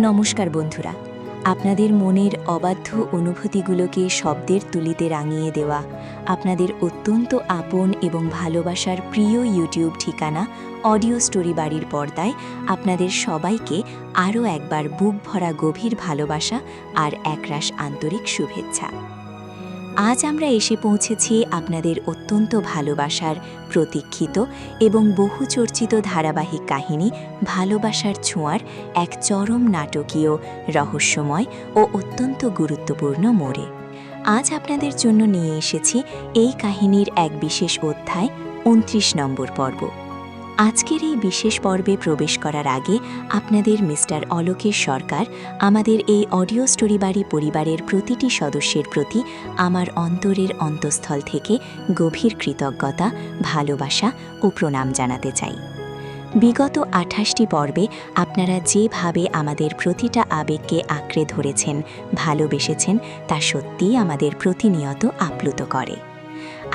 নমস্কার বন্ধুরা, আপনাদের মনের অবাধ্য অনুভূতিগুলোকে শব্দের তুলিতে রাঙিয়ে দেওয়া আপনাদের অত্যন্ত আপন এবং ভালোবাসার প্রিয় ইউটিউব ঠিকানা অডিও স্টোরি বাড়ির পর্দায় আপনাদের সবাইকে আরও একবার বুক ভরা গভীর ভালোবাসা আর একরাশ আন্তরিক শুভেচ্ছা। আজ আমরা এসে পৌঁছেছি আপনাদের অত্যন্ত ভালোবাসার প্রতীক্ষিত এবং বহুচর্চিত ধারাবাহিক কাহিনী ভালোবাসার ছোঁয়ার এক চরম নাটকীয়, রহস্যময় ও অত্যন্ত গুরুত্বপূর্ণ মোড়ে। আজ আপনাদের জন্য নিয়ে এসেছি এই কাহিনীর এক বিশেষ অধ্যায়, ২৯ নম্বর পর্ব। আজকের এই বিশেষ পর্বে প্রবেশ করার আগে আপনাদের মিস্টার অলোকেশ সরকার আমাদের এই অডিও স্টোরি বাড়ি পরিবারের প্রতিটি সদস্যের প্রতি আমার অন্তরের অন্তঃস্থল থেকে গভীর কৃতজ্ঞতা, ভালোবাসা ও প্রণাম জানাতে চাই। বিগত ২৮টি পর্বে আপনারা যেভাবে আমাদের প্রতিটা আবেগকে আঁকড়ে ধরেছেন, ভালোবেসেছেন, তা সত্যিই আমাদের প্রতিনিয়ত আপ্লুত করে।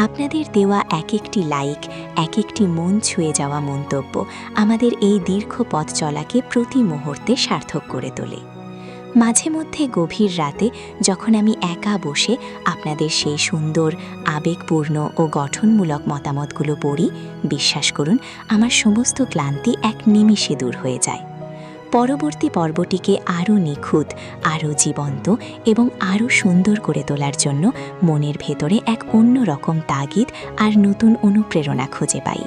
আপনাদের দেওয়া এক একটি লাইক, এক একটি মন ছুঁয়ে যাওয়া মন্তব্য আমাদের এই দীর্ঘ পথ চলাকে প্রতি মুহূর্তে সার্থক করে তোলে। মাঝে মধ্যে গভীর রাতে যখন আমি একা বসে আপনাদের সেই সুন্দর, আবেগপূর্ণ ও গঠনমূলক মতামতগুলো পড়ি, বিশ্বাস করুন আমার সমস্ত ক্লান্তি এক নিমিষে দূর হয়ে যায়। পরবর্তী পর্বটিকে আরও নিখুঁত, আরও জীবন্ত এবং আরও সুন্দর করে তোলার জন্য মনের ভেতরে এক অন্যরকম তাগিদ আর নতুন অনুপ্রেরণা খুঁজে পাই।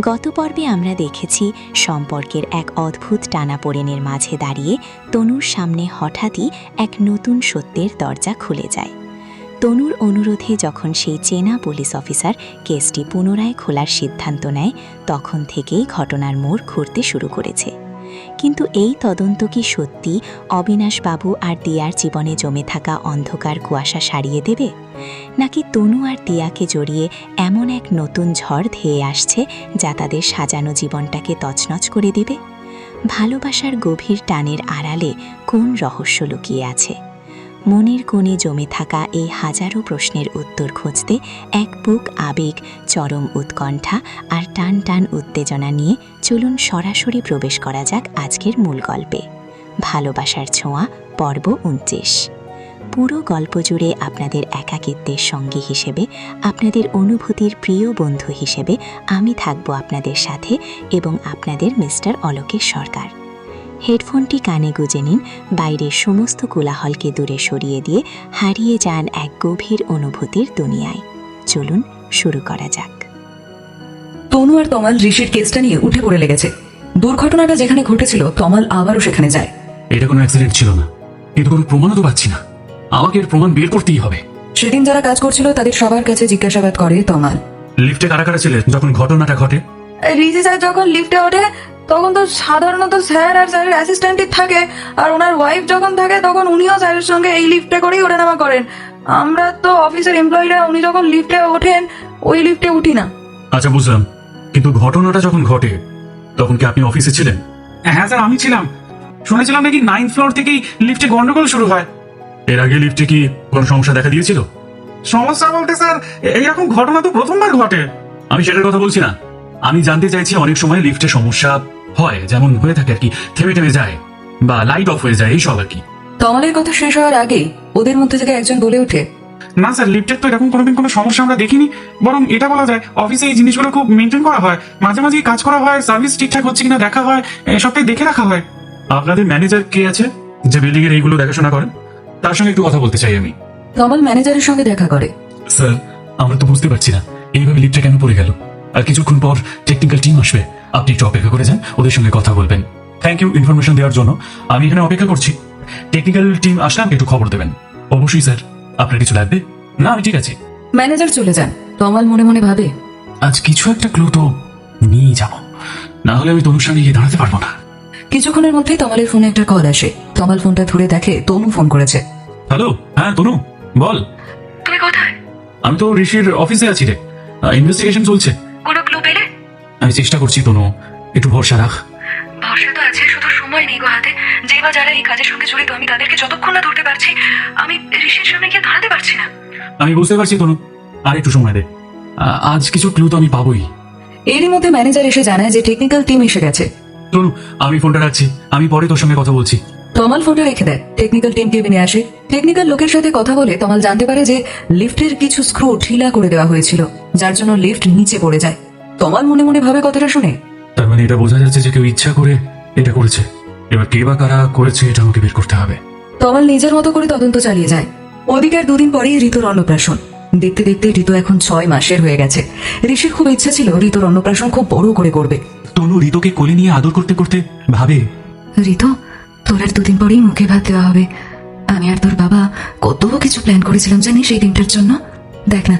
গত পর্বে আমরা দেখেছি সম্পর্কের এক অদ্ভুত টানাপোড়েনের মাঝে দাঁড়িয়ে তনুর সামনে হঠাৎই এক নতুন সত্যের দরজা খুলে যায়। তনুর অনুরোধে যখন সেই চেনা পুলিশ অফিসার কেসটি পুনরায় খোলার সিদ্ধান্ত নেয়, তখন থেকেই ঘটনার মোড় ঘুরতে শুরু করেছে। কিন্তু এই তদন্ত কি সত্যি অবিনাশবাবু আর দিয়ার জীবনে জমে থাকা অন্ধকার কুয়াশা সারিয়ে দেবে, নাকি তনু আর দিয়াকে জড়িয়ে এমন এক নতুন ঝড় ধেয়ে আসছে যা তাদের সাজানো জীবনটাকে তছনছ করে দেবে? ভালোবাসার গভীর টানের আড়ালে কোন রহস্য লুকিয়ে আছে? মনের কোণে জমে থাকা এই হাজারো প্রশ্নের উত্তর খুঁজতে এক বুক আবেগ, চরম উৎকণ্ঠা আর টান টান উত্তেজনা নিয়ে চলুন সরাসরি প্রবেশ করা যাক আজকের মূল গল্পে, ভালোবাসার ছোঁয়া পর্ব ২৯। পুরো গল্প জুড়ে আপনাদের একাকিত্বের সঙ্গী হিসেবে, আপনাদের অনুভূতির প্রিয় বন্ধু হিসেবে আমি থাকব আপনাদের সাথে এবং আপনাদের মিস্টার অলোকেশ সরকার। হেডফোনটি কানে গুঁজে নিন, বাইরের সমস্ত কোলাহলকে দূরে সরিয়ে দিয়ে হারিয়ে যান এক গভীর অনুভূতির দুনিয়ায়। চলুন শুরু করা যাক। তনু আর তমাল ঋষির কেসটা নিয়ে উঠে পড়ে লেগেছে। দুর্ঘটনাটা যেখানে ঘটেছিল তমাল আবারও সেখানে যায়। এটা কোনো অ্যাক্সিডেন্ট ছিল না, কিন্তু কোনো প্রমাণও তো পাচ্ছি না। আমাকে এর প্রমাণ বের করতেই হবে। সেদিন যারা কাজ করছিল তাদের সবার কাছে জিজ্ঞাসাবাদ করে তমাল। লিফটে কারা কারা ছিলেন যখন ঘটনাটা ঘটে? রিজি স্যার যখন লিফটে ওঠে তখন তো সাধারণত স্যার আর স্যারের অ্যাসিস্ট্যান্টই থাকে, আর ওনার ওয়াইফ যখন থাকে তখন উনিও স্যারের সঙ্গে এই লিফটে করেই ওঠানামা করেন। আমরা তো অফিসের এমপ্লয়িরা উনি যখন লিফটে ওঠেন ওই লিফটে উঠি না। আচ্ছা, বুঝলাম, কিন্তু ঘটনাটা যখন ঘটে তখন কি আপনি অফিসে ছিলেন? হ্যাঁ স্যার, আমি ছিলাম। শুনেছিলাম নাকি 9th ফ্লোর থেকেই লিফটে গন্ডগোল শুরু হয়। এর আগে লিফটে কি কোনো সমস্যা দেখা দিয়েছিল? সমস্যা বলতে স্যার এইরকম ঘটনা তো প্রথমবার ঘটে। আমি সেটার কথা বলছি না, আমি জানতে চাইছি অনেক সময় লিফটে সমস্যা হয়, যেমন হয়ে থাকে আর কি, থেমে থেমে যায় বা লাইট অফ হয়ে যায়, এইসব আর কি। তমালের কথা শেষ হওয়ার আগেই ওদের মধ্যে থেকে একজন বলে ওঠে, না স্যার, লিফটের তো এরকম কোনোদিন কোনো সমস্যা আমরা দেখিনি। বরং এটা বলা যায় অফিসে এই জিনিসগুলো খুব মেনটেন করা হয়, মাঝে মাঝে কাজ করা হয়, সার্ভিস ঠিকঠাক হচ্ছে কিনা দেখা হয়, সবটাই দেখে রাখা হয়। আপনাদের ম্যানেজার কে আছে যে বিল্ডিং এর এইগুলো দেখাশোনা করেন? তার সঙ্গে একটু কথা বলতে চাই আমি। তমাল ম্যানেজারের সঙ্গে দেখা করে। স্যার, আমরা তো বুঝতে পারছি না এইভাবে লিফটটা কেন পড়ে গেল। আর কিছুক্ষণ পর টেকনিক্যাল টিম আসবে, আপনি একটু অপেক্ষা করে যান, ওদের সঙ্গে কথা বলবেন। থ্যাংক ইউ ইনফরমেশন দেওয়ার জন্য। আমি এখানে অপেক্ষা করছি, টেকনিক্যাল টিম আসলে আমাকে একটু খবর দেবেন। অবশ্যই স্যার। আপনার কিছু লাগবে? না, আমি ঠিক আছি। ম্যানেজার চলে যান। তমাল মনে মনে ভাবে, আজ কিছু একটা ক্লু তো নিয়ে যাব, না হলে আমি তনুর সামনে গিয়ে দাঁড়াতে পারবো না। কিছুক্ষণের মধ্যেই তমালের ফোনে একটা কল আসে। তমাল ফোনটা ধরে দেখে তনু ফোন করেছে। হ্যালো, হ্যাঁ তনু, বল। তুমি কোথায়? আমি তো ঋষির অফিসে আছি রে, ইনভেস্টিগেশন চলছে। কোনো ক্লু পেলে? আমি চেষ্টা করছি তনু, একটু ভরসা রাখ। ভরসা তো আছে, শুধু সময় নেই গো হাতে। যে বা যারা এই কাজের সঙ্গে জড়িত আমি তাদেরকে যতক্ষণ না ধরতে পারছি আমি ঋষির সামনে গিয়ে দাঁড়াতে পারছি না। আমি বুঝতে পারছি তনু, আর একটু সময় দে। আজ কিছু ক্লু তো আমি পাবোই। এরই মধ্যে ম্যানেজার এসে জানায় যে টেকনিক্যাল টিম এসে গেছে। তনু, আমি ফোনটা রাখছি, আমি পরে তোর সঙ্গে কথা বলছি। তমাল ফোনটা রেখে দেয়। টেকনিক্যাল টিম কেবিনে আসে। টেকনিক্যাল লোকের সাথে কথা বলে তমাল জানতে পারে যে লিফটের কিছু স্ক্রু ঢিলা করে দেওয়া হয়েছিল, যার জন্য লিফট নিচে পড়ে যায়। তমাল মনে মনে ভাবে কথাটা শুনে, তার মানে এটা বোঝা যাচ্ছে যে কেউ ইচ্ছা করে এটা করেছে। এবার কে বা কারা করেছে এটা আমাকে বের করতে হবে। তমাল নিজের মতো করে তদন্ত চালিয়ে যায়। ওদিকে আর 2 দিন পরেই ঋতুর অন্নপ্রাশন। দেখতে দেখতে ঋতু এখন 6 মাসের হয়ে গেছে। ঋষির খুব ইচ্ছা ছিল ঋতুর অন্নপ্রাশন খুব বড় করে করবে। তনু ঋতুকে কোলে নিয়ে আদর করতে করতে ভাবে, ঋতু, তোর আর 2 দিন পরেই মুখে ভাত দেওয়া হবে। আমি আর তোর বাবা কত কিছু প্ল্যান করেছিলাম জানিস সেই দিনটার জন্য। দেখ না,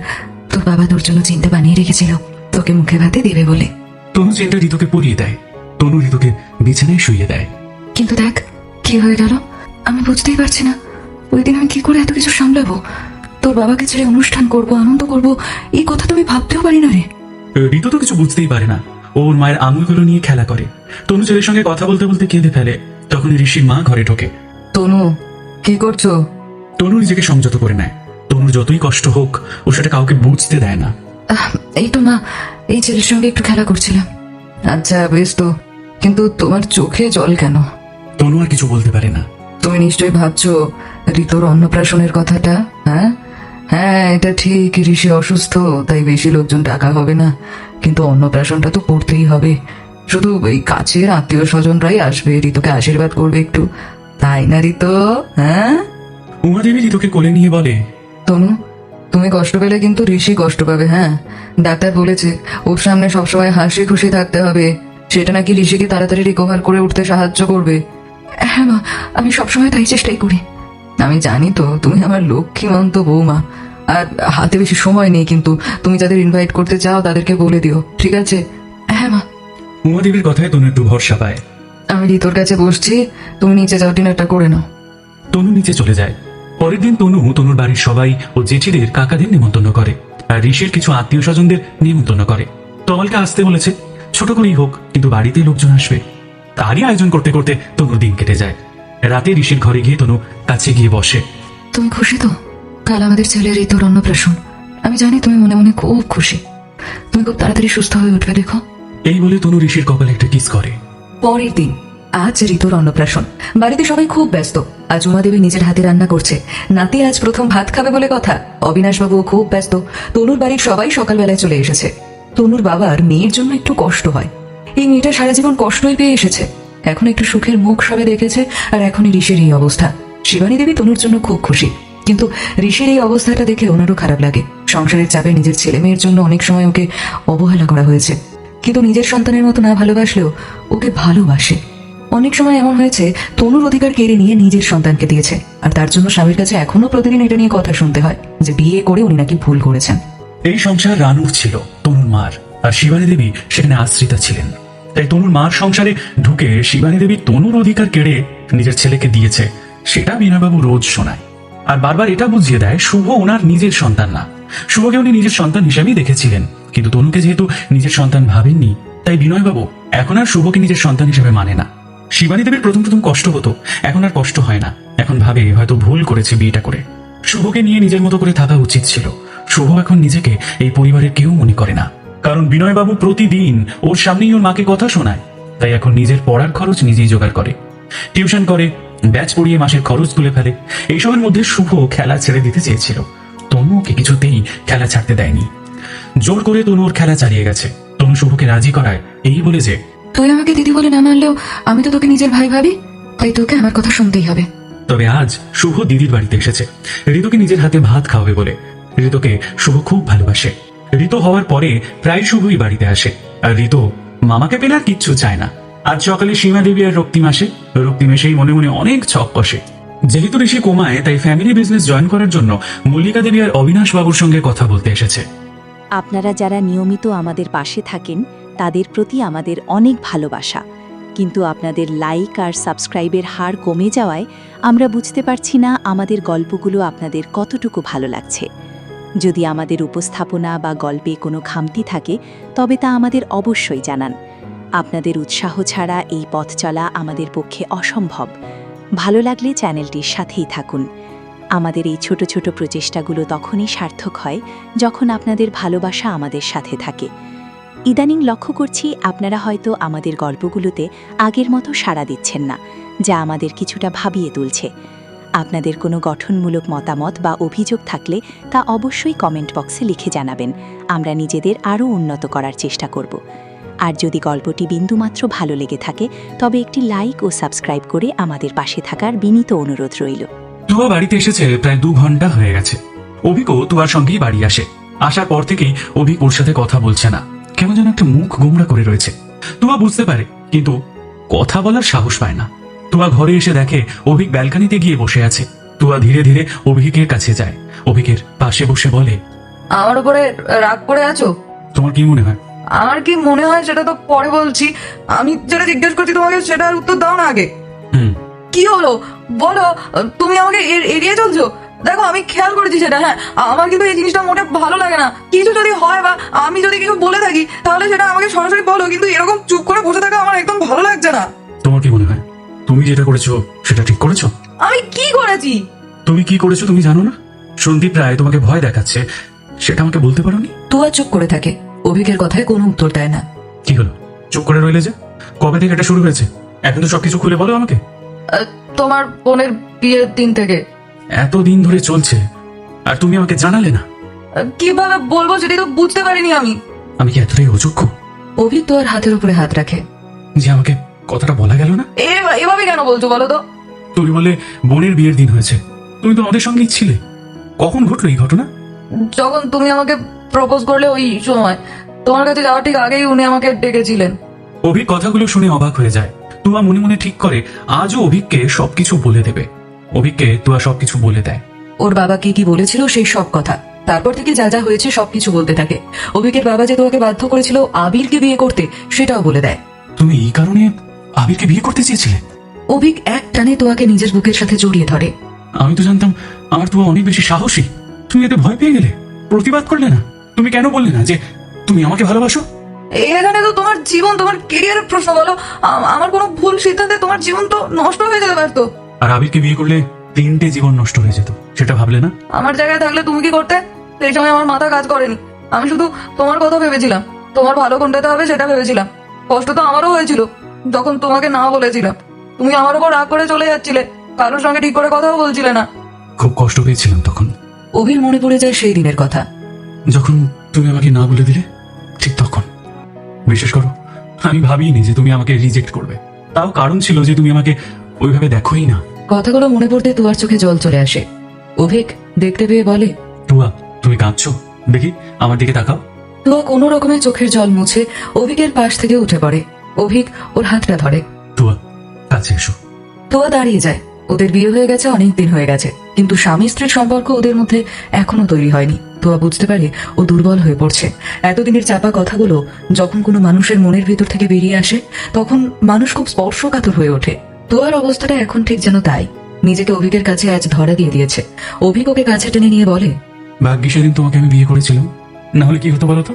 তোর বাবা তোর জন্য চিন্তা বানিয়ে রেখেছিল তোকে মুখে ভাতে দেবে বলে। তনু চেনটা ঋতুকে পরিয়ে দেয়। তনু ঋতুকে বিছানায় শুইয়ে দেয়। কিন্তু দেখ কি হয়ে গেল, আমি বুঝতেই পারছি না ওই দিন আমি কি করে এত কিছু সামলাবো। তোর বাবাকে ছেড়ে অনুষ্ঠান করব, আনন্দ করব, এই কথা তো আমি ভাবতেও পারি না রে। ঋতু তো কিছু বুঝতেই পারে না। ওর মায়ের আঙুলগুলো নিয়ে খেলা করে। তনু ছেলের সঙ্গে কথা বলতে বলতে কেঁদে ফেলে। তখন ঋষির মা ঘরে ঢোকে। তনু, কি করছো? তনু নিজেকে সংযত করে নেয়। তনুর যতই কষ্ট হোক ও সেটা কাউকে বুঝতে দেয় না। এই তো মা, এই ছেলের সঙ্গে একটু খেলা করছিলাম। আচ্ছা বেশ তো, কিন্তু তোমার চোখে জল কেন? তনু আর কিছু বলতে পারে না। তুমি নিশ্চয়ই ভাবছো ঋতুর অন্নপ্রাশনের কথাটা। হ্যাঁ হ্যাঁ, এটা ঠিক, ঋষি অসুস্থ, তাই বেশি লোকজন ডাকা হবে না, কিন্তু অন্নপ্রাশনটা তো করতেই হবে। শুধু এই কাছের আত্মীয় স্বজনরাই আসবে, ঋতুকে আশীর্বাদ করবে একটু, তাই না ঋতু? হ্যাঁ। উমাদেবী ঋতুকে কোলে নিয়ে বলে, তনু, তুমি কষ্ট পেলে কিন্তু ঋষি কষ্ট পাবে। হ্যাঁ, ডাক্তার বলেছে ওর সামনে সবসময় হাসি খুশি থাকতে হবে, সেটা নাকি ঋষিকে তাড়াতাড়ি রিকভার করে উঠতে সাহায্য করবে। হ্যাঁ মা, আমি সবসময় তাই চেষ্টাই করি। আমি জানি তো তুমি আমার লক্ষ্মীমন্ত বৌমা, আর হাতে বেশি সময় নেই, কিন্তু তুমি যাদের ইনভাইট করতে চাও তাদেরকে বলে দিও, ঠিক আছে? হ্যাঁ মা। উমাদেবীর কথায় তনু একটু ভরসা পায়। আমি ঋতুর কাছে বসছি, তুমি নিচে যাও, ডিনারটা করে নাও। তনু নিচে চলে যায়। পরের দিন তনুর বাড়ির সবাই ও জেঠিদের কাকাদের নিমন্ত্রণ করে, আর ঋষির কিছু আত্মীয় স্বজনদের নিমন্ত্রণ করে। তমালকে আসতে বলেছে, ছোট করেই হোক, কিন্তু বাড়িতেই লোকজন আসবে। তারই আয়োজন করতে করতে তনুর দিন কেটে যায়। রাতে ঋষির ঘরে গিয়ে তনু কাছে গিয়ে বসে। তুমি খুশি তো? কাল আমাদের ছেলের ঋতুর অন্নপ্রাশন। আমি জানি তুমি মনে মনে খুব খুশি। তুমি খুব তাড়াতাড়ি সুস্থ হয়ে উঠবে, দেখো। এই বলে তনু ঋষির কপালে একটা কিস করে। পরের দিন, আজ ঋতুর অন্নপ্রাশন। বাড়িতে সবাই খুব ব্যস্ত। আজ উমাদেবী নিজের হাতে রান্না করছে। নাতি আজ প্রথম ভাত খাবে বলে কথা। অবিনাশবাবুও খুব ব্যস্ত। তনুর বাড়ির সবাই সকালবেলায় চলে এসেছে। তনুর বাবার মেয়ের জন্য একটু কষ্ট হয়। এই মেয়েটা সারা জীবন কষ্টই পেয়ে এসেছে, এখন একটু সুখের মুখ সবে দেখেছে, আর এখনই ঋষির এই অবস্থা। শিবানী দেবী তনুর জন্য খুব খুশি, কিন্তু ঋষির এই অবস্থাটা দেখে ওনারও খারাপ লাগে। সংসারের চাপে নিজের ছেলে মেয়ের জন্য অনেক সময় ওকে অবহেলা করা হয়েছে, কিন্তু নিজের সন্তানের মতো না ভালোবাসলেও ওকে ভালোবাসে। অনেক সময় এমন হয়েছে তনুর অধিকার কেড়ে নিয়ে নিজের সন্তানকে দিয়েছে, আর তার জন্য স্বামীর কাছে এখনো প্রতিদিন এটা নিয়ে কথা শুনতে হয় যে বিয়ে করে উনি নাকি ভুল করেছেন। এই সংসার রানুর ছিল, তনুর মার, আর শিবানী দেবী সেখানে আশ্রিতা ছিলেন। তাই তনুর মার সংসারে ঢুকে শিবানী দেবী তনুর অধিকার কেড়ে নিজের ছেলেকে দিয়েছে, সেটা বিনয়বাবু রোজ শোনায়। আর বারবার এটা বুঝিয়ে দেয় শুভ ওনার নিজের সন্তান না। শুভকে উনি নিজের সন্তান হিসেবেই দেখেছিলেন, কিন্তু তনুকে যেহেতু নিজের সন্তান ভাবেননি, তাই বিনয়বাবু এখন আর শুভকে নিজের সন্তান হিসেবে মানে না। শিবানী দেবীর প্রথম কষ্ট হতো, এখন আর কষ্ট হয় না। এখন ভাবে হয়তো ভুল করেছে বিয়েটা করে। শুভকে নিয়ে নিজের মতো করে থাকা উচিত ছিল। শুভ এখন নিজেকে এই পরিবারের কেউ মনে করে না, কারণ বিনয়বাবু প্রতিদিন ওর সামনেই ওর মাকে কথা শোনায়। তাই এখন নিজের পড়ার খরচ নিজেই জোগাড় করে, টিউশন করে, ব্যাচ পড়িয়ে মাসের খরচ তুলে ফেলে। এইসবের মধ্যে শুভ খেলা ছেড়ে দিতে চেয়েছিল, তনু ওকে কিছুতেই খেলা ছাড়তে দেয়নি। জোর করে তনু ওর খেলা চালিয়ে গেছে। তনু শুভকে রাজি করায় এই বলে যে, তুই আমাকে দিদি বলে না মানলেও আমি তো তোকে নিজের ভাই ভাবি, তাই তোকে আমার কথা শুনতেই হবে। তবে আজ শুভ দিদির বাড়িতে এসেছে ঋতুকে নিজের হাতে ভাত খাওয়াবে বলে। ঋতুকে শুভ খুব ভালোবাসে। ঋতু হওয়ার পরে প্রায় শুভই বাড়িতে আসে, আর ঋতু মামাকে পেলে আর কিচ্ছু চায় না। আজ সকালে সীমা দেবী আর রক্তিম আসে। রক্তিম এসেই মনে মনে অনেক ছক কষে। যেহেতু ঋষি কোমায়, তাই ফ্যামিলি বিজনেস জয়েন করার জন্য মল্লিকা দেবী আর অবিনাশ বাবুর সঙ্গে কথা বলতে এসেছে। আপনারা যারা নিয়মিত আমাদের পাশে থাকেন তাদের প্রতি আমাদের অনেক ভালোবাসা, কিন্তু আপনাদের লাইক আর সাবস্ক্রাইবের হার কমে যাওয়ায় আমরা বুঝতে পারছি না আমাদের গল্পগুলো আপনাদের কতটুকু ভালো লাগছে। যদি আমাদের উপস্থাপনা বা গল্পে কোনো খামতি থাকে তবে তা আমাদের অবশ্যই জানান। আপনাদের উৎসাহ ছাড়া এই পথ চলা আমাদের পক্ষে অসম্ভব। ভালো লাগলে চ্যানেলটির সাথেই থাকুন। আমাদের এই ছোট ছোট প্রচেষ্টাগুলো তখনই সার্থক হয় যখন আপনাদের ভালোবাসা আমাদের সাথে থাকে। ইদানিং লক্ষ্য করছি আপনারা হয়তো আমাদের গল্পগুলোতে আগের মতো সাড়া দিচ্ছেন না, যা আমাদের কিছুটা ভাবিয়ে তুলছে। আপনাদের কোনো গঠনমূলক মতামত বা অভিযোগ থাকলে তা অবশ্যই কমেন্ট বক্সে লিখে জানাবেন। আমরা নিজেদের আরও উন্নত করার চেষ্টা করব। আর যদি গল্পটি বিন্দুমাত্র ভালো লেগে থাকে তবে একটি লাইক ও সাবস্ক্রাইব করে আমাদের পাশে থাকার বিনীত অনুরোধ রইল। তুয়া বাড়িতে এসেছে প্রায় 2 ঘন্টা হয়ে গেছে। অভিকও তুয়ার সঙ্গেই বাড়ি আসে। আসার পর থেকেই অভিক ওর সাথে কথা বলছে না, কেমন যেন একটা মুখ গোমড়া করে রয়েছে। তুয়া বুঝতে পারে কিন্তু কথা বলার সাহস পায় না। তুয়া ঘরে এসে দেখে অভিক ব্যালকানিতে গিয়ে বসে আছে। তুয়া ধীরে ধীরে অভিকের কাছে যায়, অভিকের পাশে বসে বলে, আমার উপরে রাগ করে আছো? তোমার কি মনে হয়? আমার কি মনে হয় সেটা তো পরে বলছি। আমি যেটা জিজ্ঞেস করছি তোমাকে সেটার উত্তর দাও না আগে। হুম কি হলো বলো, তুমি আমাকে এড়িয়ে চলছো? দেখো আমি খেয়াল করেছি সেটা, হ্যাঁ আমার কিন্তু এই জিনিসটা মোটে ভালো লাগে না। কিছু যদি হয় বা আমি যদি কিছু বলে থাকি তাহলে সেটা আমাকে সরাসরি বলো, কিন্তু এরকম চুপ করে বসে থাকা আমার একদম ভালো লাগছে না। তোমার কি মনে হয় তুমি যেটা করেছো সেটা ঠিক করেছো? আমি কি করেছি? তুমি কি করেছো তুমি জানো না? সন্দীপ রায় তোমাকে ভয় দেখাচ্ছে, সেটা আমাকে বলতে পারোনি? তুয়া চুপ করে থাকে, অভিকের কথায় কোনো উত্তর দেয় না। কি হলো চুপ করে রইলে যে? কবে থেকে এটা শুরু হয়েছে? এখন তো সবকিছু খুলে বলো আমাকে। তোমার বোনের বিয়ের দিন থেকে। এতদিন ধরে চলছে আর তুমি আমাকে জানালে না? কিভাবে বলবো সেটাই তো বুঝতে পারিনি আমি। আমি কি এতটাই অযোগ্য অভিক তুয়ার হাতের উপরে হাত রাখে। যে আমাকে কথাটা বলা গেল না? এভাবে কেন বলছো বলো তো? তুমি বলে বোনের বিয়ের দিন হয়েছে, তুমি তো আমাদের সঙ্গেই ছিলে। কখন ঘটলো এই ঘটনা? যখন তুমি আমাকে প্রপোজ করলে ওই সময়, তোমার কাছে যাওয়ার ঠিক আগেই উনি আমাকে ডেকেছিলেন। অভিক কথাগুলো শুনে অবাক হয়ে যায়। তুয়া মনে মনে ঠিক করে আজও অভিককে সবকিছু বলে দেবে। অভিককে তুয়া সবকিছু বলে দেয়। ওর বাবা কি কি বলেছিল সেই সব কথা, তারপর থেকে যা যা হয়েছে সবকিছু বলতে থাকে। অভিকের বাবা যে তোকে বাধ্য করেছিল আবিরকে বিয়ে করতে সেটাও বলে দেয়। তুমি এই কারণে আবিরকে বিয়ে করতে চেয়েছিলে? অভিক এক টানে তোয়াকে নিজের বুকের সাথে জড়িয়ে ধরে। আমি তো জানতাম আমার তুয়া অনেক বেশি সাহসী। তুমি এতে ভয় পেয়ে গেলে, প্রতিবাদ করলে না। তুমি কেন বললে না যে তুমি আমাকে ভালোবাসো? এখানে তো তোমার জীবন, তোমার কেরিয়ারের প্রশ্ন। বলো আমার কোনো ভুল সিদ্ধান্তে তোমার জীবন তো নষ্ট হয়ে যেতে পারতো। আর আবিরকে বিয়ে করলে 3টে জীবন নষ্ট হয়ে যেত, সেটা ভাবলে না? আমার জায়গায় থাকলে তুমি কি করতে? সেই সময় আমার মাথা কাজ করেনি। আমি শুধু তোমার কথা ভেবেছিলাম, তোমার ভালো কোনটাতে হবে সেটা ভেবেছিলাম। কষ্ট তো আমারও হয়েছিল যখন তোমাকে না বলেছিলাম। তুমি আমার উপর রাগ করে চলে যাচ্ছিলে, কারোর সঙ্গে ঠিক করে কথাও বলছিলে না। খুব কষ্ট পেয়েছিলাম তখন। অভির মনে পড়ে যায় সেই দিনের কথা। যখন তুমি আমাকে না বলে দিলে, ঠিক তখন। বিশেষ করো আমি ভাবিনি যে তুমি আমাকে রিজেক্ট করবে। তাও কারণ ছিল যে তুমি আমাকে ওইভাবে দেখোই না। কথাগুলো মনে পড়তে তুয়ার চোখে জল চলে আসে। অভিক দেখতে পেয়ে বলে, তুয়া তুমি কাঁদছো? দেখি আমার দিকে তাকাও। তুয়া কোনো রকমের চোখের জল মুছে অভিকের পাশ থেকে উঠে পড়ে। অভিক ওর হাতটা ধরে। তুয়া কাছে এসো। তুয়া দাঁড়িয়ে যায়। ওদের বিয়ে হয়ে গেছে, অনেক দিন হয়ে গেছে, কিন্তু স্বামী স্ত্রীর সম্পর্ক ওদের মধ্যে এখনো তৈরি হয়নি। তুয়া বুঝতে পারে ও দুর্বল হয়ে পড়ছে। এতদিনের চাপা কথাগুলো যখন কোনো মানুষের মনের ভিতর থেকে বেরিয়ে আসে তখন মানুষ খুব স্পর্শকাতর হয়ে ওঠে। তুয়ার অবস্থাটা এখন ঠিক যেন তাই। নিজেকে অভিকের কাছে আজ ধরা দিয়ে দিয়েছে। অভিক ওকে কাছে টেনে নিয়ে বলে, ভাগ্যি সেদিন তোমাকে আমি বিয়ে করেছিলাম, না হলে কি হতো বলো তো?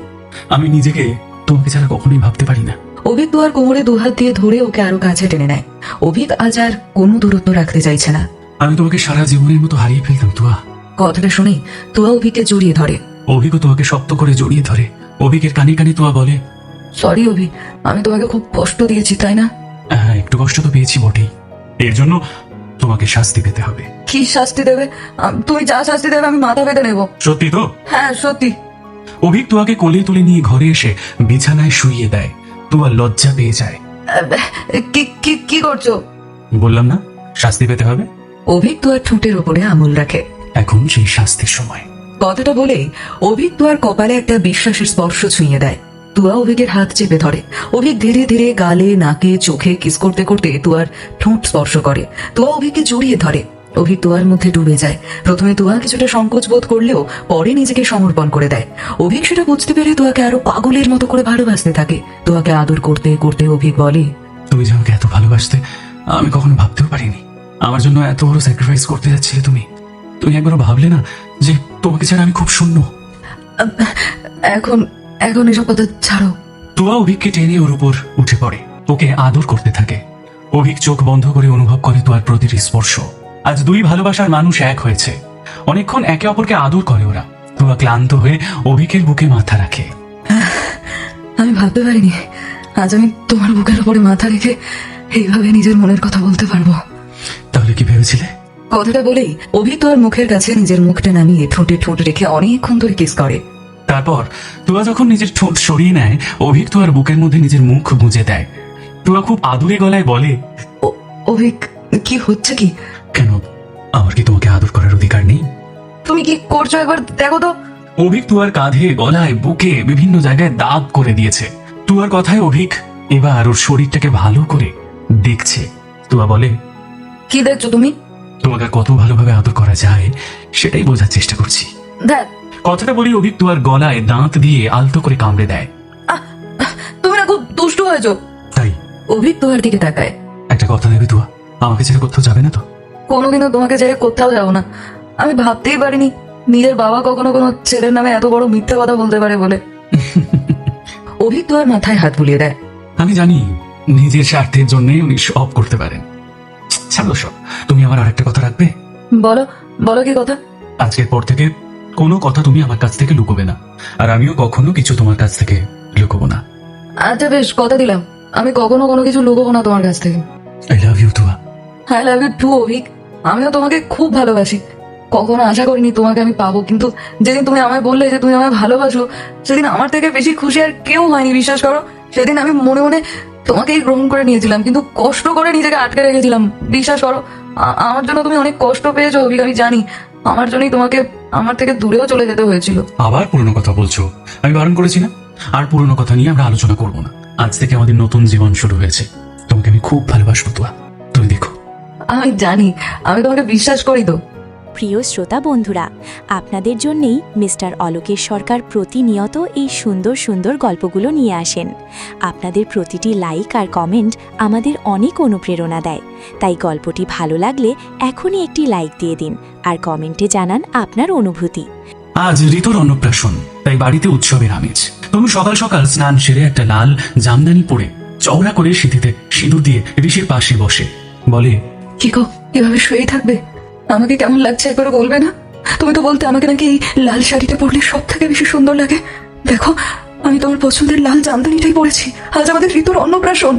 আমি নিজেকে তোমাকে ছাড়া কখনোই ভাবতে পারি না। অভিক তুয়ার কোমরে দুহাত দিয়ে ধরে ওকে আরো কাছে টেনে নেয়। অভিক আজ আর কোনো দূরত্ব রাখতে চাইছে না। আমি তোমাকে সারা জীবনের মতো হারিয়ে ফেলতাম তুয়া। কথাটা শুনে তুয়া অভিককে জড়িয়ে ধরে। অভিকও তোমাকে শক্ত করে জড়িয়ে ধরে। অভিকের কানে কানে তুয়া বলে, সরি অভি, আমি তোমাকে খুব কষ্ট দিয়েছি তাই না? হ্যাঁ একটু কষ্ট তো পেয়েছি বটেই, এর জন্য তোমাকে শাস্তি পেতে হবে। কি শাস্তি দেবে? তুমি যা শাস্তি দেবে আমি মাথা পেতে নেবো। সত্যি তো? হ্যাঁ সত্যি। অভিক তুয়াকে কোলে তুলে নিয়ে ঘরে এসে বিছানায় শুইয়ে দেয়। তুয়া লজ্জা পেয়ে যায়। কি কি কি করছো? বললাম না শাস্তি পেতে হবে। অভিক তুয়ার ঠোঁটের উপরে আঙুল রাখে। এখন সেই শাস্তির সময়। কথাটা বলেই অভিক তুয়ার কপালে একটা বিশ্বাসের স্পর্শ ছুঁয়ে দেয়। তুয়া অভিকের হাত চেপে ধরে। অভিক ধীরে ধীরে গালে, নাকে, চোখে কিস করতে করতে তুয়ার ঠোঁট স্পর্শ করে। তুয়া অভিককে জড়িয়ে ধরে। অভিক তুয়ার মধ্যে ডুবে যায়। প্রথমে তুয়া কিছুটা সংকোচ বোধ করলেও পরে নিজেকে সমর্পণ করে দেয়। অভিক সেটা বুঝতে পেরে তুয়াকে আরো পাগলের মতো করে ভালোবাসতে থাকে। তুয়াকে আদর করতে করতে অভিক বলে, তুমি যে আমাকে এত ভালোবাসতে আমি কখনো ভাবতেও পারিনি। আমার জন্য এত বড় স্যাক্রিফাইস করতে যাচ্ছিলে তুমি। তুমি একবারও ভাবলে না যে তোমাকে ছাড়া আমি খুব শূন্য? এখন এখন এসব কথা ছাড়ো। তুয়া অভিককে টেনে ওর উপর উঠে পড়ে, ওকে আদর করতে থাকে। অভিক চোখ বন্ধ করে অনুভব করে তুয়ার প্রতিটি স্পর্শ। আজ দুই ভালোবাসার মানুষ এক হয়েছে। অনেকক্ষণ একে অপরকে আদর করে ওরা। তুয়া ক্লান্ত হয়ে অভিকের বুকে মাথা রাখে। আমি ভাবতে পারিনি আজ আমি তোমার বুকের উপরে মাথা রেখে এইভাবে নিজের মনের কথা বলতে পারবো। তাহলে কি ভেবেছিলে? কথাটা বলেই অভি তোয়ার মুখের কাছে নিজের মুখটা নামিয়ে ঠোঁটে ঠোঁট রেখে অনেকক্ষণ ধরে কিস করে। তারপর তুয়া যখন নিজের ঠোঁট সরিয়ে নেয়, অভিক তুয়ার বুকের মধ্যে নিজের মুখ গুঁজে দেয়। তুয়া খুব আদুরে গলায় বলে, অভিক, কি হচ্ছে কি? কেন, আমার কি তোমাকে আদর করার অধিকার নেই? তুমি কি করছো একবার দেখো তো। অভিক তুয়ার কাঁধে, গলায়, বুকে বিভিন্ন জায়গায় দাগ করে দিয়েছে। তুয়ার কথায় অভিক এবার ওর শরীরটাকে ভালো করে দেখছে। তুয়া বলে, কি দেখছো তুমি? তোমাকে কত ভালোভাবে আদর করা যায় সেটাই বোঝার চেষ্টা করছি। দেখ, কথাটা বলি অভিক তুয়ার গলায় দাঁত দিয়ে আলতো করে কামড়ে দেয়। তুমি না খুব দুষ্টু হয়েছো। তাই অভিক তোয়ার দিকে তাকায়। একটা কথা দেবে তুয়া, আমাকে ছেড়ে কোথাও যাবে না তো? কোনোদিনও তোমাকে ছেড়ে কোথাও যাবো না। আমি ভাবতেই পারিনি নিজের বাবা কখনো কোনো ছেলের নামে এত বড় মিথ্যে কথা বলতে পারে বলে। অভিক তোয়ার মাথায় হাত বুলিয়ে দেয়। আমি জানি নিজের স্বার্থের জন্য উনি সব করতে পারেন। ছাড়ো সব, তুমি আমার আরেকটা কথা রাখবে। বলো, বলো কি কথা? আজকের পর থেকে কোনো কথা তুমি আমার কাছ থেকে লুকোবে না, আর আমিও কখনো কিছু তোমার কাছ থেকে লুকোবো না। আচ্ছা বেশ, কথা দিলাম আমি কখনো কোনো কিছু লুকোবো না তোমার কাছ থেকে। I love you Tua. I love you too Abhik. আমিও তোমাকে খুব ভালোবাসি। কখনো আশা করিনি তোমাকে আমি পাবো, কিন্তু যেদিন তুমি আমায় বললে যে তুমি আমায় ভালোবাসো, সেদিন আমার থেকে বেশি খুশি আর কেউ হয়নি, বিশ্বাস করো। সেদিন আমি মনে মনে তোমাকেই গ্রহণ করে নিয়েছিলাম, কিন্তু কষ্ট করে নিজেকে আটকে রেখেছিলাম। বিশ্বাস করো, আমার জন্য তুমি অনেক কষ্ট পেয়েছো অভিক, আমি জানি। আমার জন্যই তোমাকে আমার থেকে দূরেও চলে যেতে হয়েছিল। আবার পুরনো কথা বলছো? আমি বারণ করেছি না? আর পুরনো কথা নিয়ে আমরা আলোচনা করবো না। আজ থেকে আমাদের নতুন জীবন শুরু হয়েছে। তোমাকে আমি খুব ভালোবাসবো তুয়া, তুমি দেখো। আমি জানি, আমি তোমাকে বিশ্বাস করি তো। প্রিয় শ্রোতা বন্ধুরা, আপনাদের জন্যেই মিস্টার অলোকেশ সরকার প্রতিনিয়ত এই সুন্দর সুন্দর গল্পগুলো নিয়ে আসেন। আপনাদের প্রতিটি লাইক আর কমেন্ট আমাদের অনেক অনুপ্রেরণা দেয়। তাই গল্পটি ভালো লাগলে এখনই একটি লাইক দিয়ে দিন আর কমেন্টে জানান আপনার অনুভূতি। আজ ঋতুর অন্নপ্রাশন, তাই বাড়িতে উৎসবের আমেজ। তনু সকাল সকাল স্নান সেরে একটা লাল জামদানি পরে চওড়া করে সিঁথিতে সিঁদুর দিয়ে ঋষির পাশে বসে বলে, কি গো, এভাবে শুয়েই থাকবে? আমাকে কেমন লাগছে একবার বলবে না? তুমি তো বলতে আমাকে নাকি এই লাল শাড়িটা পরলে সব থেকে বেশি সুন্দর লাগে। দেখো, আমি তোমার পছন্দের লাল জামদানিটাই পরেছি। আজ আমাদের ঋতুর অন্নপ্রাশন।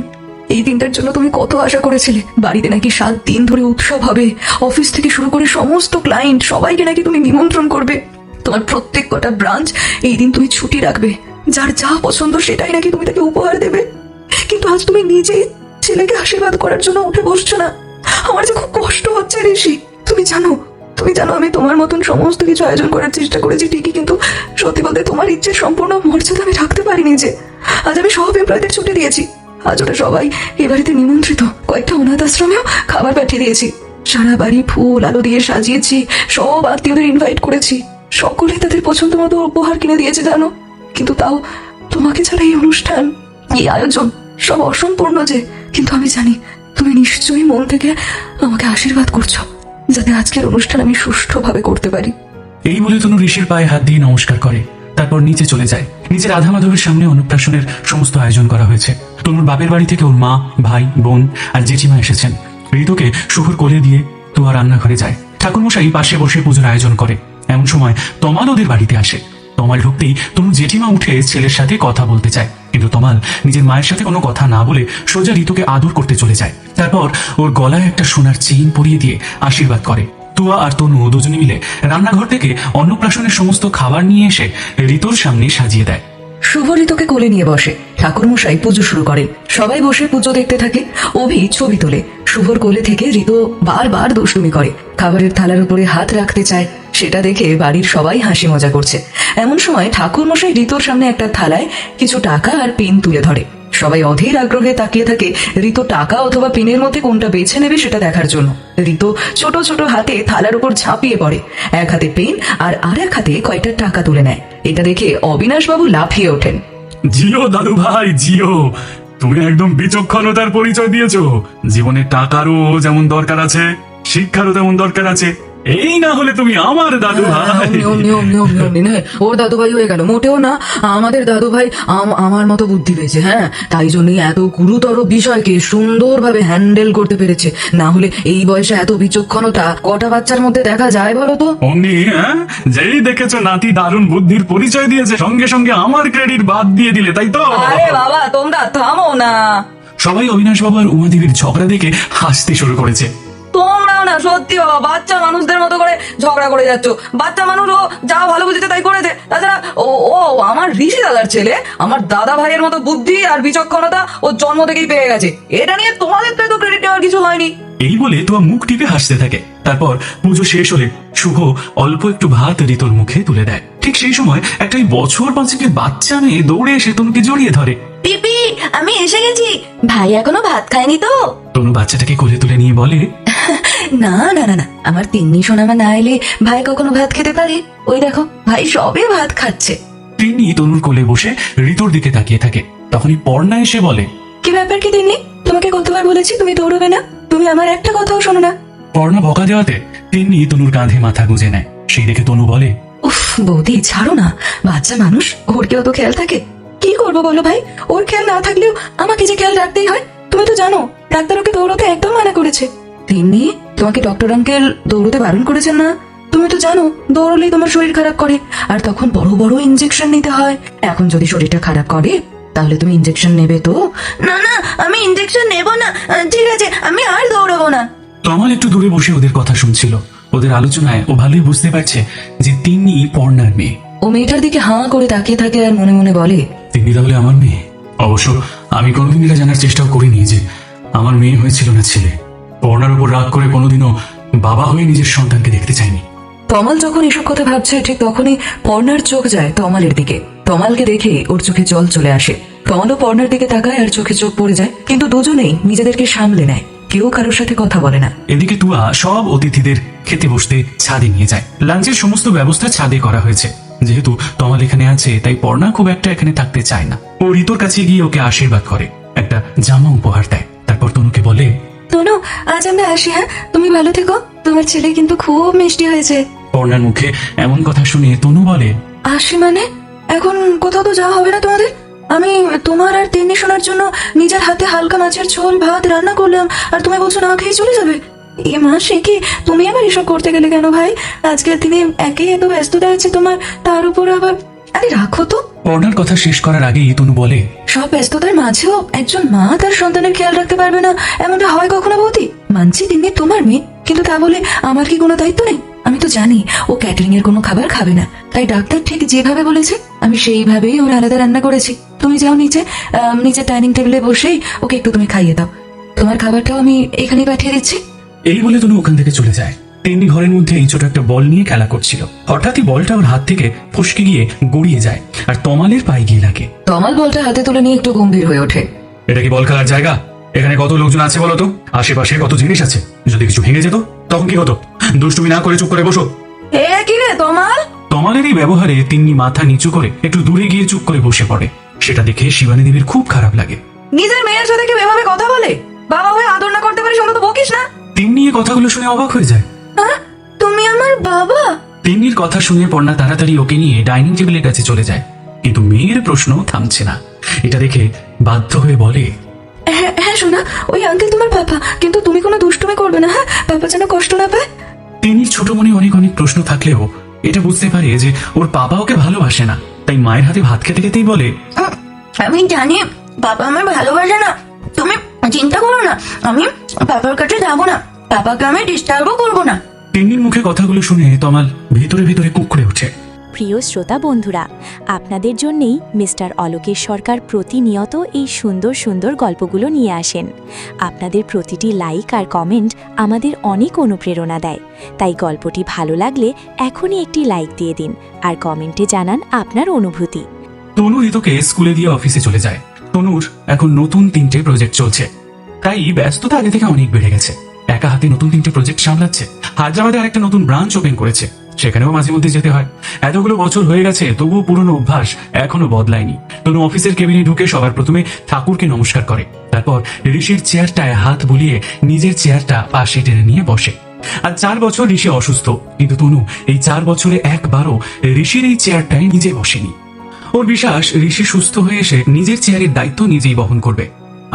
এই দিনটার জন্য তুমি কত আশা করেছিলে। বাড়িতে নাকি 7 দিন ধরে উৎসব হবে। অফিস থেকে শুরু করে সমস্ত ক্লায়েন্ট সবাইকে নাকি তুমি নিমন্ত্রণ করবে। তোমার প্রত্যেক কটা ব্রাঞ্চ এই দিন তুমি ছুটি রাখবে। যার যা পছন্দ সেটাই নাকি তুমি তাকে উপহার দেবে। কিন্তু আজ তুমি নিজেই ছেলেকে আশীর্বাদ করার জন্য উঠে বসছো না। আমার যে খুব কষ্ট হচ্ছে ঋষি। তুমি জানো আমি তোমার মতন সমস্ত কিছু আয়োজন করার চেষ্টা করেছি ঠিকই, কিন্তু সত্যি বলতে তোমার ইচ্ছের সম্পূর্ণ মর্যাদা আমি রাখতে পারিনি। যে আজ আমি সব এমপ্লয়ীদের ছুটি দিয়েছি। আজ ওরা সবাই এ বাড়িতে নিমন্ত্রিত। কয়েকটা অনাথ আশ্রমেও খাবার পাঠিয়ে দিয়েছি। সারা বাড়ি ফুল আলো দিয়ে সাজিয়েছি। সব আত্মীয়দের ইনভাইট করেছি। সকলে তাদের পছন্দ মতো উপহার কিনে দিয়েছে জানো। কিন্তু তাও তোমাকে ছাড়া এই অনুষ্ঠান, এই আয়োজন সব অসম্পূর্ণ যে। কিন্তু আমি জানি তুমি নিশ্চয়ই মন থেকে আমাকে আশীর্বাদ করছো, যাতে আজকের অনুষ্ঠান আমি সুষ্ঠুভাবে করতে পারি। এই বলে তনু ঋষির পায়ে হাত দিয়ে নমস্কার করে, তারপর নিচে চলে যায়। নিচে রাধা মাধবের সামনে অন্নপ্রাশনের সমস্ত আয়োজন করা হয়েছে। তনুর বাপের বাড়ি থেকে ওর মা, ভাই, বোন আর জেঠিমা এসেছেন। ঋতুকে শুভর কোলে দিয়ে তুয়া রান্নাঘরে যায়। ঠাকুরমশাই পাশে বসে পুজোর আয়োজন করে। এমন সময় তমাল ওদের বাড়িতে আসে। তমাল ঢুকতেই তনুর জেঠিমা উঠে ছেলের সাথে কথা বলতে চায়, কিন্তু তমাল নিজের মায়ের সাথে কোনো কথা না বলে সোজা ঋতুকে আদর করতে চলে যায়। তারপর ওর গলায় একটা সোনার চেইন পরিয়ে দিয়ে আশীর্বাদ করে। তুয়া আর তনু দুজনে মিলে রান্নাঘর থেকে অন্নপ্রাশনের সমস্ত খাবার নিয়ে এসে ঋতুর সামনে সাজিয়ে দেয়। শুভ ঋতুকে কোলে নিয়ে বসে। ঠাকুরমশাই পুজো শুরু করেন। সবাই বসে পুজো দেখতে থাকে। অভি ছবি তোলে। শুভর কোলে থেকে ঋতু বারবার দুষ্টুমি করে, খাবারের থালার উপরে হাত রাখতে চায়। সেটা দেখে বাড়ির সবাই হাসি মজা করছে। এমন সময় ঠাকুরমশাই ঋতুর সামনে একটা থালায় কিছু টাকা আর পেন তুলে ধরে। সবাই অধীর আগ্রহে তাকিয়ে থাকে ঋতু টাকা অথবা পেনের মধ্যে কোনটা বেছে নেবে সেটা দেখার জন্য। ঋতু ছোট ছোট হাতে থালার উপর ঝাঁপিয়ে পড়ে। এক হাতে পেন আর এক হাতে কয়টা টাকা তুলে নেয়। এটা দেখে অবিনাশবাবু লাফিয়ে ওঠেন। জিও দাদু ভাই, জিও, তুমি একদম বিচক্ষণতার পরিচয় দিয়েছো। জীবনে টাকারও যেমন দরকার আছে, শিক্ষারও তেমন দরকার আছে। এই না হলে তুমি আমার দাদু ভাই। ওর দাদু ভাই হয়ে গেল? মোটেও না। আমাদের দাদু ভাই আমার মতো বুদ্ধি পেয়েছে। হ্যাঁ, তাই জন্যই এত গুরুতর বিষয়কে সুন্দরভাবে হ্যান্ডেল করতে পেরেছে। না হলে এই বয়সে এত বিচক্ষণতা কটা বাচ্চার মধ্যে দেখা যায় বলো তো? অমনি যেই দেখেছো নাতি দারুণ বুদ্ধির পরিচয় দিয়েছে, সঙ্গে সঙ্গে আমার ক্রেডিট বাদ দিয়ে দিলে, তাই তো? আরে বাবা, তোমরা থামো না। সবাই অবিনাশবাবু আর উমাদেবীর ঝগড়া দেখে হাসতে শুরু করেছে। তোমরাও না সত্যি বাবা বাচ্চা মানুষদের মতো করে ঝগড়া করে যাচ্ছ। বাচ্চা মানুষ ও যা ভালো বুঝেছে তাই করেছে। তাছাড়া ও ও আমার ঋষি দাদার ছেলে, আমার দাদা ভাইয়ের মতো বুদ্ধি আর বিচক্ষণতা ও জন্ম থেকেই পেয়ে গেছে। এটা নিয়ে তোমাদের তো এত ক্রেডিট নেওয়ার কিছু হয়নি। এই বলে তোমা মুখ টিপে হাসতে থাকে। তারপর পুজো শেষ হলে শুভ অল্প একটু ভাত ঋতুর মুখে তুলে দেয়। ঠিক সেই সময় একটা ওই বছর পাঁচেকের বাচ্চা মেয়ে দৌড়ে এসে তনুকে জড়িয়ে ধরে। পিপি আমি এসে গেছি, ভাই এখনো ভাত খায়নি তো? তনু বাচ্চাটাকে কোলে তুলে নিয়ে বলে, না না না না, আমার তিন্নি সোনামা না এলে ভাই কখনো ভাত খেতে পারে? ওই দেখো ভাই সবে ভাত খাচ্ছে। তিনি তনুর কোলে বসে ঋতুর দিকে তাকিয়ে থাকে। তখনই পর্ণা এসে বলে, কি ব্যাপার কি তিন্নি? তোমাকে কতবার বলেছি তুমি দৌড়বে না, তুমি আমার একটা কথাও শোনো না। পর্ণা বকা দেওয়াতে তিনি তনুর কাঁধে মাথা গুঁজে নেয়। সেই দেখে তনু বলে, উফ বৌদি ছাড়ো না, বাচ্চা মানুষ, ওর কেউ তো খেয়াল থাকে। কি করবো বলো ভাই, ওর খেয়াল না থাকলেও আমাকে যে খেয়াল রাখতেই হয়। তুমি তো জানো ডাক্তার ওকে দৌড়তে একদম মানা করেছে। তিন্নি, তোমাকে ডক্টর আঙ্কেল দৌড়তে বারণ করেছেন না? তুমি তো জানো দৌড়লেই তোমার শরীর খারাপ করে, আর তখন বড় বড় ইনজেকশন নিতে হয়। এখন যদি শরীরটা খারাপ করে তাহলে তুমি ইনজেকশন নেবে তো? না না আমি ইনজেকশন নেব না, ঠিক আছে আমি আর দৌড়াবো না। তমাল একটু দূরে বসে ওদের কথা শুনছিল। ওদের আলোচনায় ও ভালোই বুঝতে পারছে যে তিনি পর্ণার মেয়ে। ও মেয়েটার দিকে হাঁ করে তাকিয়ে থাকে আর মনে মনে বলে, তিনি তাহলে আমার মেয়ে? অবশ্য আমি কোনোদিন এটা জানার চেষ্টাও করিনি যে আমার মেয়ে হয়েছিল না ছেলে। পর্ণার উপর রাগ করে কোনোদিনও বাবা হয়ে নিজের সন্তানকে দেখতে চাইনি। তমাল যখন এসব কথা ভাবছে ঠিক তখনই পর্ণার চোখ যায় তমালের দিকে। তমালকে দেখে ওর চোখে জল চলে আসে। তমালও পর্ণার দিকে তাকায় আর চোখে চোখ পড়ে যায়, কিন্তু দুজনেই নিজেদেরকে সামলে নেয়, কেউ কারোর সাথে কথা বলে না। এদিকে তুয়া সব অতিথিদের খেতে বসতে ছাদে নিয়ে যায়। লাঞ্চের সমস্ত ব্যবস্থা ছাদে করা হয়েছে। যেহেতু তমাল এখানে আছে তাই পর্ণা খুব একটা এখানে থাকতে চায় না। ও ঋতুর কাছে গিয়ে ওকে আশীর্বাদ করে, একটা জামা উপহার দেয়। তারপর তনুকে বলে, তনু আজ আমরা আসি, হ্যাঁ তুমি ভালো থেকো, তোমার ছেলে কিন্তু খুব মিষ্টি হয়েছে। পর্ণার মুখে এমন কথা শুনে তনু বলে, আসি মানে? এখন কোথাও তো যাওয়া হবে না তোমাদের? আমি তোমার আর তিন্নি শোনার জন্য নিজের হাতে হালকা মাছের ঝোল ভাত রান্না করলাম, আর তুমি বলছো না খেয়ে চলে যাবে? এ মা, সে কি, তুমি আবার এসব করতে গেলে কেন ভাই? আজকের দিনে একেই এত ব্যস্ততা আছে তোমার, তার উপর আবার, আরে রাখো তো। পর্ণার কথা শেষ করার আগেই তনু বলে, সব ব্যস্ততার মাঝেও একজন মা তার সন্তানের খেয়াল রাখতে পারবে না, এমনটা হয় কখনো বৌদি? মানছি তিন্নি তোমার মেয়ে, কিন্তু তা বলে আমার কি কোনো দায়িত্ব নেই? আমি তো জানি ও ক্যাটারিং এর কোনো খাবার খাবে না, তাই ডাক্তার ঠিক যেভাবে বলেছে আমি সেইভাবেই ওর আলাদা রান্না করেছি। তুমি যাও নিচে, নিচে ডাইনিং টেবিলে বসেই ওকে একটু তুমি খাইয়ে দাও। তোমার খাবারটাও আমি এখানে পাঠিয়ে দিচ্ছি। এই বলে তনু ওখান থেকে চলে যায়। তেমনি ঘরের মধ্যে এই ছোট একটা বল নিয়ে খেলা করছিল। হঠাৎই বলটা ওর হাত থেকে ফসকে গিয়ে গড়িয়ে যায় আর তমালের পায়ে গিয়ে লাগে। তমাল বলটা হাতে তুলে নিয়ে একটু গম্ভীর হয়ে ওঠে। এটা কি বল খেলার জায়গা? এখানে কত লোকজন আছে বলো তো? আশেপাশে কত জিনিস আছে, যদি কিছু ভেঙে যেত তখন কি হতো? দুষ্টুমি না করে চুপ করে বসো। এ কি রে তমাল? তমালের এই ব্যবহারে তিন্নি মাথা নিচু করে একটু দূরে গিয়ে চুপ করে বসে পড়ে। সেটা দেখে শিবানী দেবীর খুব খারাপ লাগে। নিজের মেয়ের সাথে কেউ এভাবে কথা বলে? বাবা হয়ে আদর না করতে পারিস অন্তত বকিস না। তিন্নি এই কথাগুলো শুনে অবাক হয়ে যায়। হ্যাঁ তুমি আমার বাবা? তিন্নির কথা শুনে পর্ণা তাড়াতাড়ি ওকে নিয়ে ডাইনিং টেবিলের কাছে চলে যায়, কিন্তু মেয়ের প্রশ্ন থামছে না। এটা দেখে বাধ্য হয়ে বলে, হ্যাঁ হ্যাঁ শোনা, ওই আঙ্কেল তোমার পাপা, কিন্তু তুমি কোনো দুষ্টুমি করবে না, হ্যাঁ? পাপা যেন কষ্ট না পায়। তিন্নির ছোট মনে অনেক অনেক প্রশ্ন থাকলেও এটা বুঝতে পারে যে ওর বাবা ওকে ভালোবাসে না, তাই মায়ের হাতে ভাত খেতে খেতেই বলে, আমি জানি বাবা আমার ভালোবাসে না, তুমি চিন্তা করো না, আমি বাবার কাছে যাবো না, বাবাকে আমি ডিস্টার্বও করবো না। তিন্নির মুখে কথাগুলো শুনে তমাল ভিতরে ভিতরে কুঁকড়ে ওঠে। প্রিয় শ্রোতা বন্ধুরা, আপনাদের জন্যেই মিস্টার অলোকেশ সরকার প্রতিনিয়ত এই সুন্দর সুন্দর গল্পগুলো নিয়ে আসেন। আপনাদের প্রতিটি লাইক আর কমেন্ট আমাদের অনেক অনুপ্রেরণা দেয়। তাই গল্পটি ভালো লাগলে এখনই একটি লাইক দিয়ে দিন আর কমেন্টে জানান আপনার অনুভূতি। তনু ঋতুকে স্কুলে দিয়ে অফিসে চলে যায়। তনুর এখন নতুন 3টে প্রজেক্ট চলছে, তাই ব্যস্ততা আগে থেকে অনেক বেড়ে গেছে। একা হাতে নতুন 3টে প্রজেক্ট সামলাচ্ছে। হায়দ্রাবাদে আরেকটা নতুন ব্রাঞ্চ ওপেন করেছে, সেখানেও মাঝে মধ্যে যেতে হয়। এতগুলো বছর হয়ে গেছে, তবুও পুরনো অভ্যাস এখনো বদলায়নি। তনু অফিসের কেবিনে ঢুকে সবার প্রথমে ঠাকুরকে নমস্কার করে, তারপর ঋষির চেয়ারটায় হাত বুলিয়ে নিজের চেয়ারটা পাশে টেনে নিয়ে বসে। আর 4 বছর ঋষি অসুস্থ, কিন্তু তনু এই 4 বছরে একবারও ঋষির এই চেয়ারটায় নিজে বসেনি। ওর বিশ্বাস ঋষি সুস্থ হয়ে এসে নিজের চেয়ারের দায়িত্ব নিজেই বহন করবে।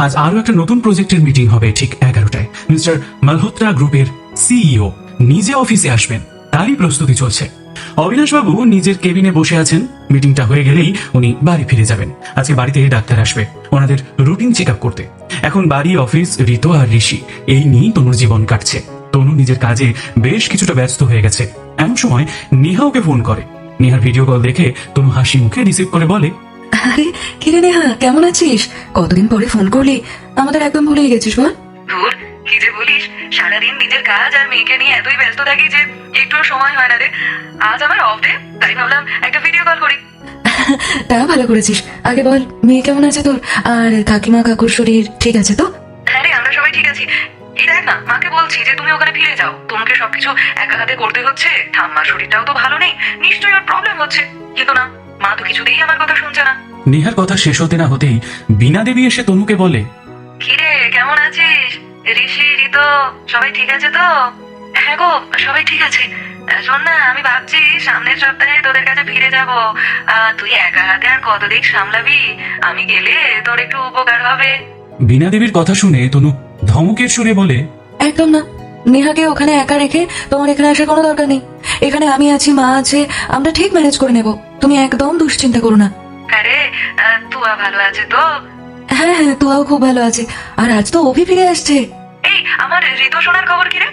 আজ আরো একটা নতুন প্রজেক্টের মিটিং হবে ঠিক 11টায়। মিস্টার মালহোত্রা গ্রুপের সিইও নিজে অফিসে আসবেন, তারই প্রস্তুতি চলছে। অবিনাশবাবু নিজের কেবিনে বসে আছেন। মিটিংটা হয়ে গেলেই উনি বাড়ি ফিরে যাবেন। আজকে বাড়িতে ডাক্তার আসবে ওনাদের রুটিন চেক আপ করতে। এখন বাড়ি, অফিস, ঋতু আর ঋষি এই নিয়েই তনুর জীবন কাটছে। তনু নিজের কাজে বেশ কিছুটা ব্যস্ত হয়ে গেছে। এমন সময় নেহা ওকে ফোন করে। নেহার ভিডিও কল দেখে তনু হাসি মুখে রিসিভ করে বলে, আরে কিরে নেহা, কেমন আছিস? কতদিন পরে ফোন করলি, আমাদের একদম ভুলেই গেছিস বল। ধুর, কি যে বলিস, সারাদিন নিজের কাজ আর মেয়েকে নিয়ে এতই ব্যস্ত থাকি যে একটু সময় হয় না রে। আজ আমার অফ ডে, তাই ভাবলাম একটা ভিডিও কল করি। তা ভালো করেছিস। আগে বল, মেয়ে কেমন আছে তোর? আর কাকিমা কাকুর শরীর ঠিক আছে তো? হ্যাঁ রে, আমরা সবাই ঠিক আছি। এই দেখ না, মাকে বলছি যে তুমি ওখানে ফিরে যাও, তোমাকে সবকিছু একা হাতে করতে হচ্ছে। ঠাম্মার শরীরটাও তো ভালো নেই, নিশ্চয়ই ওর প্রবলেম হচ্ছে। কিন্তু না, মা তো কিছুতেই আমার কথা শুনছে না। নেহার কথা শেষ হতে না হতেই বীণা দেবী এসে তনুকে বলে, কিরে, কেমন আছিস? ঋষি, ঋতু সবাই ঠিক আছে তো? হ্যাঁ গো, সবাই ঠিক আছে। শোন না, আমি ভাবছি সামনের সপ্তাহে তোদের কাছে ফিরে যাব। তুই একা হাতে আর কতদিন সামলাবি? আমি গেলে তোর একটু উপকার হবে। বীণা দেবীর কথা শুনে তনু ধমকের সুরে বলে, একদম না, নেহাকে ওখানে একা রেখে তোমার এখানে আসার কোনো দরকার নেই। এখানে আমি আছি, মা আছে, আমরা ঠিক ম্যানেজ করে নেব। তুমি একদম দুশ্চিন্তা করো না। আরে, তুয়া ভালো আছে তো? হ্যাঁ হ্যাঁ, তোয়াও খুব ভালো আছে। আর আজ তো অভি ফিরে আসছে। এই, আমার ঋতু সোনার খবর কি রে?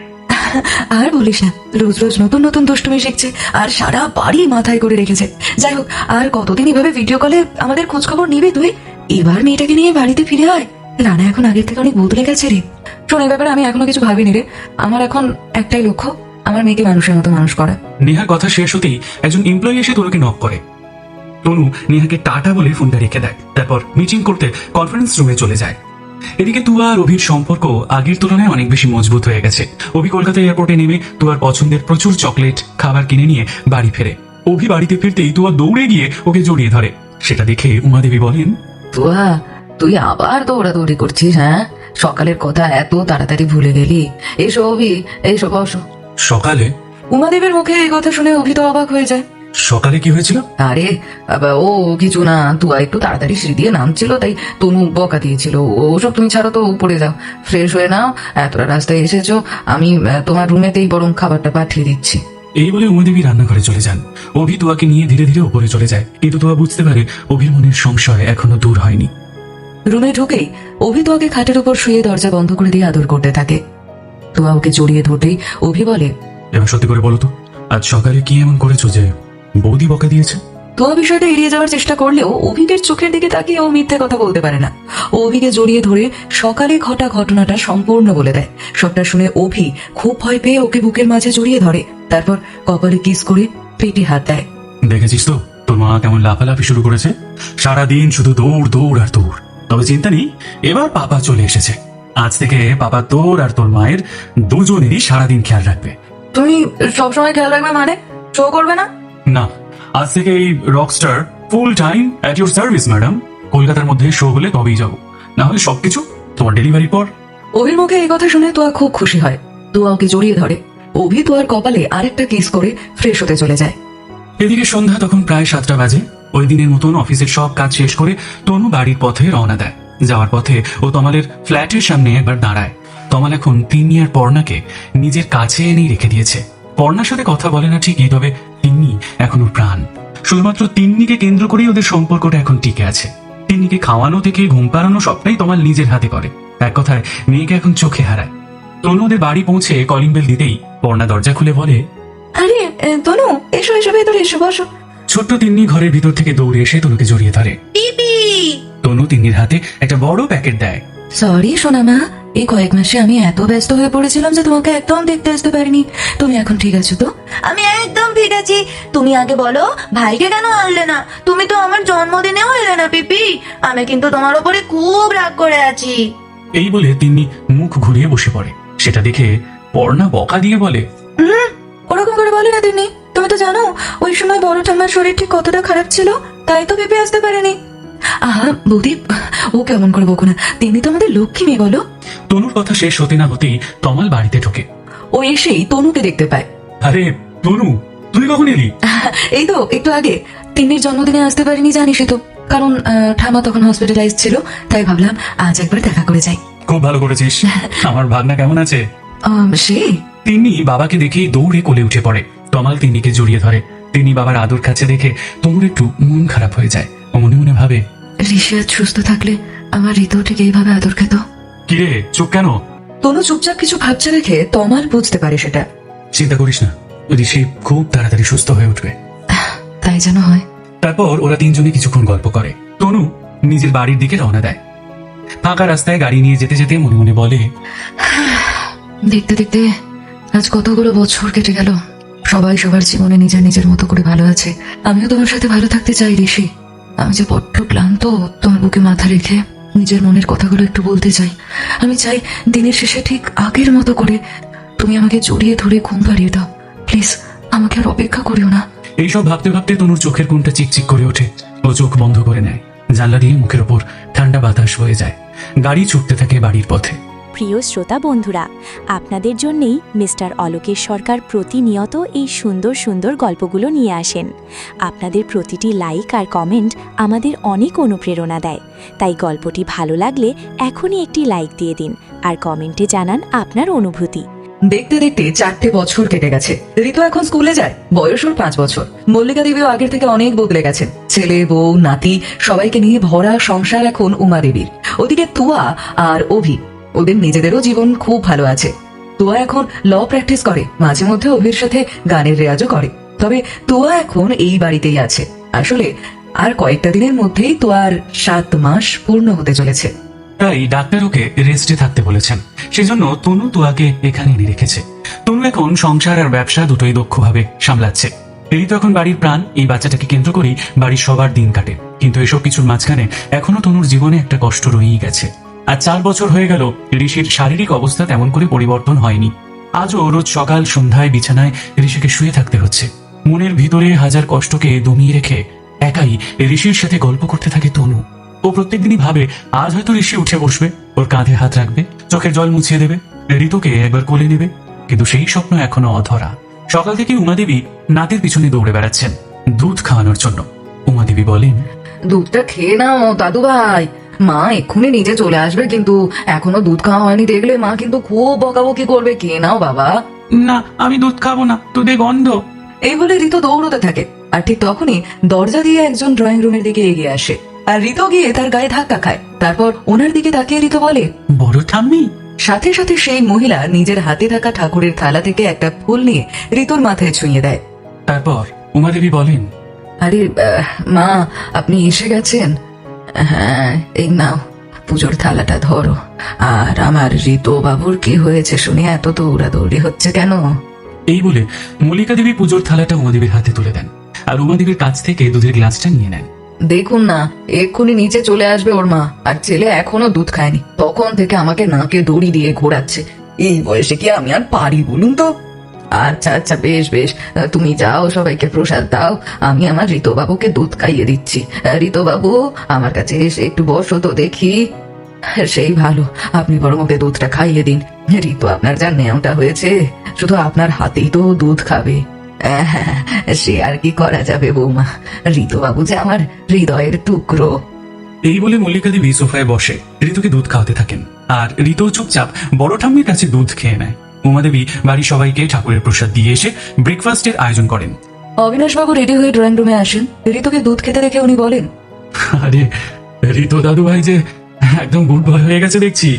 আর বলিস না, রোজ রোজ নতুন নতুন দুষ্টুমি শিখছে আর সারা বাড়ি মাথায় করে রেখেছে। যাই হোক, আর কতদিন এভাবে ভিডিও কলে আমাদের খোঁজ খবর নিবি তুই? এবার মেয়েটাকে নিয়ে বাড়িতে ফিরে আয়। রানা এখন আগের থেকে অনেক বদলে গেছে রে। শোন, এই ব্যাপারে আমি এখনো কিছু ভাবিনি রে। আমার এখন একটাই লক্ষ্য, আমার মেয়েকে মানুষের মতো মানুষ করা। নেহার কথা শেষ হতেই একজন এমপ্লয়ি এসে তনুকে নক করে। তনু নেহাকে টাটা বলে ফোনটা রেখে দেয়। তারপর মিটিং করতে কনফারেন্স রুমে চলে যায়। এদিকে তুয়া আর অভির সম্পর্ক আগের তুলনায় অনেক বেশি মজবুত হয়ে গেছে। অভি কলকাতা এয়ারপোর্টে নেমে তুয়ার পছন্দের প্রচুর চকলেট খাবার কিনে নিয়ে বাড়ি ফেরে। অভি বাড়িতে ফিরতেই তুয়া দৌড়ে গিয়ে ওকে জড়িয়ে ধরে। সেটা দেখে উমাদেবী বলেন, তোয়া, তুই আবার দৌড়াদৌড়ি করছিস? হ্যাঁ, সকালের কথা এত তাড়াতাড়ি ভুলে গেলি? এসো অভি, এসো বসো। সকালে? উমাদেবীর মুখে এই কথা শুনে অভি তো অবাক হয়ে যায়। সকালে কি হয়েছিল? আরে ও কিছু না, তুয়া একটু তাড়াতাড়ি সিঁড়ি দিয়ে নামছিল, তাই তনু বকা দিয়েছিল। ওসব তুমি ছাড়ো তো, উপরে যাও, ফ্রেশ হয়ে নাও। এতটা রাস্তায় এসেছো, আমি তোমার রুমেতেই বরং খাবারটা পাঠিয়ে দিচ্ছি। এই বলে উমাদেবী রান্নাঘরে চলে যান। অভি তুয়াকে নিয়ে ধীরে ধীরে উপরে চলে যায়, কিন্তু তুয়া বুঝতে পারে অভির মনের সংশয় এখনো দূর হয়নি। রুমে ঢুকেই অভি তোয়াকে খাটের উপর শুয়ে দরজা বন্ধ করে দিয়ে আদর করতে থাকে। তোয়া ওকে জড়িয়ে ধরতেই অভি বলে, এবার সত্যি করে বলো তো, আজ সকালে কি এমন করেছো যে বৌদি বকা দিয়েছে? তোয়া বিষয়টা এড়িয়ে যাওয়ার চেষ্টা করলেও অভিকের চোখের দিকে তাকিয়ে ও মিথ্যে কথা বলতে পারে না। ও অভিকে জড়িয়ে ধরে সকালে ঘটা ঘটনাটা সম্পূর্ণ বলে দেয়। সবটা শুনে অভি খুব ভয় পেয়ে ওকে বুকের মাঝে জড়িয়ে ধরে, তারপর কপালে কিস করে পেটে হাত দেয়। দেখেছিস তো তোর মা কেমন লাফালাফি শুরু করেছে? সারাদিন শুধু দৌড় দৌড় আর দৌড়। তবে চিন্তা নেই, এবার পাপা চলে এসেছে। আজ থেকে পাপা তোর আর তোর মায়ের দুজনেরই সারাদিন খেয়াল রাখবে। তুমি সবসময় খেয়াল রাখবে মানে? শো করবে না? না, আজ থেকে এই Rockstar full time at your service madam. কলকাতার মধ্যে শো হলে তবেই যাবো, না হলে সবকিছু তোমার ডেলিভারি পর। অভির মুখে এই কথা শুনে তোয়া খুব খুশি হয়। তোয়া ওকে জড়িয়ে ধরে। অভি তোয়ার কপালে আরেকটা কিস করে ফ্রেশ হতে চলে যায়। এদিকে সন্ধ্যা তখন প্রায় 7টা বাজে। ওই দিনের মতন অফিসের সব কাজ শেষ করে তনু বাড়ির পথে রওনা দেয়। যাওয়ার পথে ও তমালের ফ্ল্যাটের সামনে একবার দাঁড়ায়। তমাল এখন তিন্নি আর পর্ণাকে নিজের কাছে এনেই রেখে দিয়েছে। পর্ণার সাথে কথা বলে না ঠিকই, তবে তিন্নি এখন ওর প্রাণ। শুধুমাত্র তিন্নিকে কেন্দ্র করেই ওদের সম্পর্কটা এখন টিকে আছে। তিন্নিকে খাওয়ানো থেকে ঘুম পাড়ানো সবটাই তমাল নিজের হাতে করে। এক কথায় মেয়েকে এখন চোখে হারায়। তনু ওদের বাড়ি পৌঁছে কলিং বেল দিতেই পর্ণা দরজা খুলে বলে, আরে তনু, এসো এসো, ভেতরে এসো, বসো। ছোট্ট তিন্নি ঘরের ভিতর থেকে দৌড়ে এসে তনুকে জড়িয়ে ধরে। তনু তিন্নির হাতে একটা বড় প্যাকেট দেয়। সরি সোনামা, এই কয়েক মাসে আমি এত ব্যস্ত হয়ে পড়েছিলাম যে তোমাকে একদম দেখতে আসতে পারিনি। তুমি এখন ঠিক আছো তো? আমি একদম ঠিক আছি। তুমি আগে বলো, ভাইকে কেন আনলে না? তুমি তো আমার জন্মদিনেও এলে না পিপি। আমি কিন্তু তোমার উপরে খুব রাগ করে আছি। এই বলে তিন্নি মুখ ঘুরিয়ে বসে পড়ে। সেটা দেখে পর্ণা বকা দিয়ে বলে, ওরকম করে বলে না তিনি। তুমি তো জানো ওই সময় বড় ঠাম্মার শরীর ঠিক কতটা খারাপ ছিল, তাই তো পেঁপে আসতে পারেনি। আহা বৌদি, ও কেমন করে বকো না, তিনি তো আমাদের লক্ষ্মী মেয়ে, বলো। তনুর কথা শেষ হতে না হতেই তমাল বাড়িতে ঢোকে। ও এসেই তনুকে দেখতে পায়। আরে তনু, তুই কখন এলি? এই তো একটু আগে। তিন্নির জন্মদিনে আসতে পারিনি জানিসই তো, কারণ ঠাম্মা তখন হসপিটালাইজ ছিল, তাই ভাবলাম আজ একবার দেখা করে যাই। খুব ভালো করেছিস। আমার ভাগনা কেমন আছে? সে তিন্নি বাবাকে দেখেই দৌড়ে কোলে উঠে পড়ে। তমাল তিন্নিকে জড়িয়ে ধরে। তিনি বাবার আদর কাছে দেখে তনুর একটু মন খারাপ হয়ে যায় ও মনে মনে ভাবে, ঋষি আজ সুস্থ থাকলে আমার ঋতু ঠিক এইভাবে আদর খেত। কিরে চুপ কেন? তনু চুপচাপ কিছু ভাবছে রেখে তমাল বুঝতে পারে সেটা। চিন্তা করিস না, ঋষি খুব তাড়াতাড়ি সুস্থ হয়ে উঠবে। তাই যেন হয়। তারপর ওরা তিনজনে কিছুক্ষণ গল্প করে। তনু নিজের বাড়ির দিকে রওনা দেয়। ফাঁকা রাস্তায় গাড়ি নিয়ে যেতে যেতে মনে মনে বলে, দেখতে দেখতে আজ কতগুলো বছর কেটে গেল। সবাই সবার জীবনে নিজের নিজের মতো করে ভালো আছে। আমিও তোমার সাথে ভালো থাকতে চাই ঋষি। আমি যে বড্ড ক্লান্ত, তোমার বুকে মাথা রেখে নিজের মনের কথাগুলো একটু বলতে চাই। আমি চাই দিনের শেষে ঠিক আগের মতো করে তুমি আমাকে জড়িয়ে ধরে ঘুম পাড়িয়ে দাও। প্লিজ আমাকে আর অপেক্ষা করিও না। এইসব ভাবতে ভাবতে তনুর চোখের কোণটা চিকচিক করে ওঠে। ও চোখ বন্ধ করে নেয়। জানলা দিয়ে মুখের ওপর ঠান্ডা বাতাস বয়ে যায়। গাড়ি ছুটতে থাকে বাড়ির পথে। প্রিয় শ্রোতা বন্ধুরা, আপনাদের জন্যেই মিস্টার অলোকেশ সরকার প্রতিনিয়ত এই সুন্দর সুন্দর গল্পগুলো নিয়ে আসেন। আপনাদের প্রতিটি লাইক আর কমেন্ট আমাদের অনেক অনুপ্রেরণা দেয়। তাই গল্পটি ভালো লাগলে এখনই একটি লাইক দিয়ে দিন আর কমেন্টে জানান আপনার অনুভূতি। দেখতে দেখতে 4টে বছর কেটে গেছে। ঋতু এখন স্কুলে যায়। বয়স ওর 5 বছর। মল্লিকা দেবীও আগের থেকে অনেক বদলে গেছেন। ছেলে বউ নাতি সবাইকে নিয়ে ভরা সংসার এখন উমা দেবীর। ওদিকে তুয়া আর অভি, ওদের নিজেদেরও জীবন খুব ভালো আছে। তুয়া এখন ল প্র্যাকটিস করে, মাঝে মধ্যে অভির সাথে গানের রেয়াজও করে। তবে তুয়া এখন এই বাড়িতেই আছে। আসলে আর কয়েকটা দিনের মধ্যেই তুয়ার 7 মাস পূর্ণ হতে চলেছে। তাই ডাক্তার ওকে রেস্টে থাকতে বলেছেন। সেজন্য তনু তুয়াকে এখানে এনে রেখেছে। তনু এখন সংসার আর ব্যবসা দুটোই দক্ষভাবে সামলাচ্ছে। ঋতু এখন বাড়ির প্রাণ। এই বাচ্চাটাকে কেন্দ্র করেই বাড়ির সবার দিন কাটে। কিন্তু এসব কিছুর মাঝখানে এখনো তনুর জীবনে একটা কষ্ট রয়েই গেছে। আর 4 বছর হয়ে গেল ঋষির শারীরিক অবস্থা তেমন করে পরিবর্তন হয়নি। আজও রোজ সকাল সন্ধ্যায় বিছানায় ঋষিকে শুয়ে থাকতে হচ্ছে। মনের ভিতরে হাজার কষ্টকে দমিয়ে রেখে একাই ঋষির সাথে গল্প করতে থাকে তনু। ও প্রত্যেকদিনই ভাবে আজ হয়তো ঋষি উঠে বসবে, ওর কাঁধে হাত রাখবে, চোখের জল মুছিয়ে দেবে, ঋতুকে একবার কোলে নেবে। কিন্তু সেই স্বপ্ন এখনো অধরা। সকাল থেকে উমাদেবী নাতির পিছনে দৌড়ে বেড়াচ্ছেন দুধ খাওয়ানোর জন্য। উমাদেবী বলেন, দুধটা খেয়ে নাও দাদু ভাই, মা এক্ষুনি নিজে চলে আসবে। কিন্তু এখনো দুধ খাওয়া হয়নি দেখলে মা কিন্তু খুব বকাবকি করবে। খেয়ে নাও বাবা। না, আমি দুধ খাবো না, দুধে গন্ধ। এই বলে ঋতু দৌড়তে থাকে। আর ঠিক তখনই দরজা দিয়ে একজন ড্রয়িং রুমের দিকে এগিয়ে আসে। আর ঋতু গিয়ে তার গায়ে ধাক্কা খায়। তারপর ওনার দিকে তাকিয়ে ঋতু বলে, বড় ঠাম্মি। সাথে সাথে সেই মহিলা নিজের হাতে থাকা ঠাকুরের থালা থেকে একটা ফুল নিয়ে ঋতুর মাথায় ছুঁয়ে দেয়। তারপর উমাদেবী বলেন, আরে মা, আপনি এসে গেছেন? হ্যাঁ, এই নাও পুজোর থালাটা ধরো। আর আমার ঋতু বাবুর কি হয়েছে শুনে এত দৌড়াদৌড়ি হচ্ছে কেন? এই বলে মল্লিকা দেবী পুজোর থালাটা উমাদেবীর হাতে তুলে দেন আর উমাদেবীর কাছ থেকে দুধের গ্লাসটা নিয়ে নেন। দেখুন না, এক্ষুনি নিচে চলে আসবে ওর মা। আর ছেলে এখনো দুধ খায়নি, তখন থেকে আমাকে নাকে দড়ি দিয়ে ঘোরাচ্ছে। এই বয়সে কি আমি আর পারি বলুন তো? আচ্ছা আচ্ছা, বেশ বেশ, তুমি যাও, সবাইকে প্রসাদ দাও। আমি আমার ঋতু বাবুকে দুধ খাইয়ে দিচ্ছি। ঋতু বাবু, আমার কাছে এসে একটু বসো তো দেখি। সেই ভালো, আপনি বরং ওকে দুধটা খাইয়ে দিন। ঋতু আপনার যা নেওয়াটা হয়েছে, শুধু আপনার হাতেই তো দুধ খাবে। সে আর কি করা যাবে বৌমা, ঋতু বাবু যে আমার হৃদয়ের টুকরো। এই বলে মল্লিকা দেবী সোফায় বসে ঋতুকে দুধ খাওয়াতে থাকেন। আর ঋতু চুপচাপ বড় ঠাম্মির কাছে দুধ খেয়ে নেয়। উমাদেবী বাড়ির সবাইকে ঠাকুরের প্রসাদ দিয়ে এসে ব্রেকফাস্টের আয়োজন করেন। অবিনাশ বাবু রেডি হয়ে ড্রয়িং রুমে আসেন। ঋতুকে দুধ খেতে দেখে উনি বলেন, আরে ঋতু দাদু ভাই যে একদম গুড বয় হয়ে গেছে দেখছি।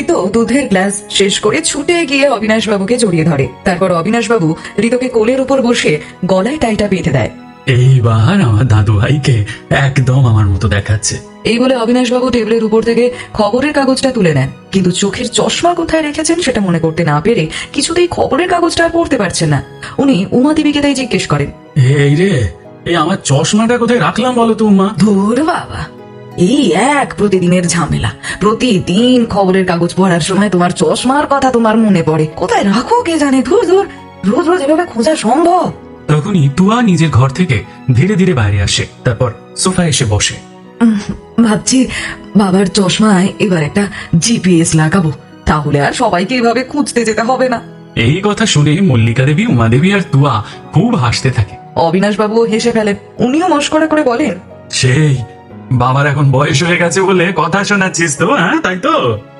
ঋতু দুধের গ্লাস শেষ করে ছুটে গিয়ে অবিনাশ বাবুকে জড়িয়ে ধরে। তারপর অবিনাশ বাবু ঋতুকে কোলের উপর বসে গলায় টাইটা বেঁধে দেয়। এইবার আমার দাদু ভাইকে একদম আমার মতো দেখাচ্ছে। এই বলে অবিনাশ বাবু টেবিলের উপর থেকে খবরের কাগজটা তুলে নেন। কিন্তু চোখের চশমা কোথায় রেখেছেন সেটা মনে করতে না পেরে কিছুতেই খবরের কাগজটা আর পড়তে পারছেন না। উনি উমা দেবীকে তাই জিজ্ঞেস করেন, এই রে, এই আমার চশমাটা কোথায় রাখলাম বলো তো উমা? ধুর বাবা, এই এক প্রতিদিনের ঝামেলা। প্রতিদিন খবরের কাগজ পড়ার সময় তোমার চশমার কথা তোমার মনে পড়ে। কোথায় রাখো কে জানে। ধুর ধুর, রোজ রোজ এভাবে খোঁজা সম্ভব? তখনই তুয়া নিজের ঘর থেকে ধীরে ধীরে বাইরে আসে। তারপর সোফায় এসে বসে। ভাবছি বাবার চশমায় এবার একটা জিপিএস লাগাবো, তাহলে আর সবাইকে এভাবে খুঁজতে যেতে হবে না। এই কথা শুনে মল্লিকা দেবী, উমা দেবী আর তুয়া খুব হাসতে থাকে। অবিনাশ বাবু হেসে ফেলেন। উনিও মস্করা করে বলেন, সেই বাবার এখন বয়স হয়ে গেছে বলে কথা শোনাচ্ছিস তো, হ্যাঁ তাই তো?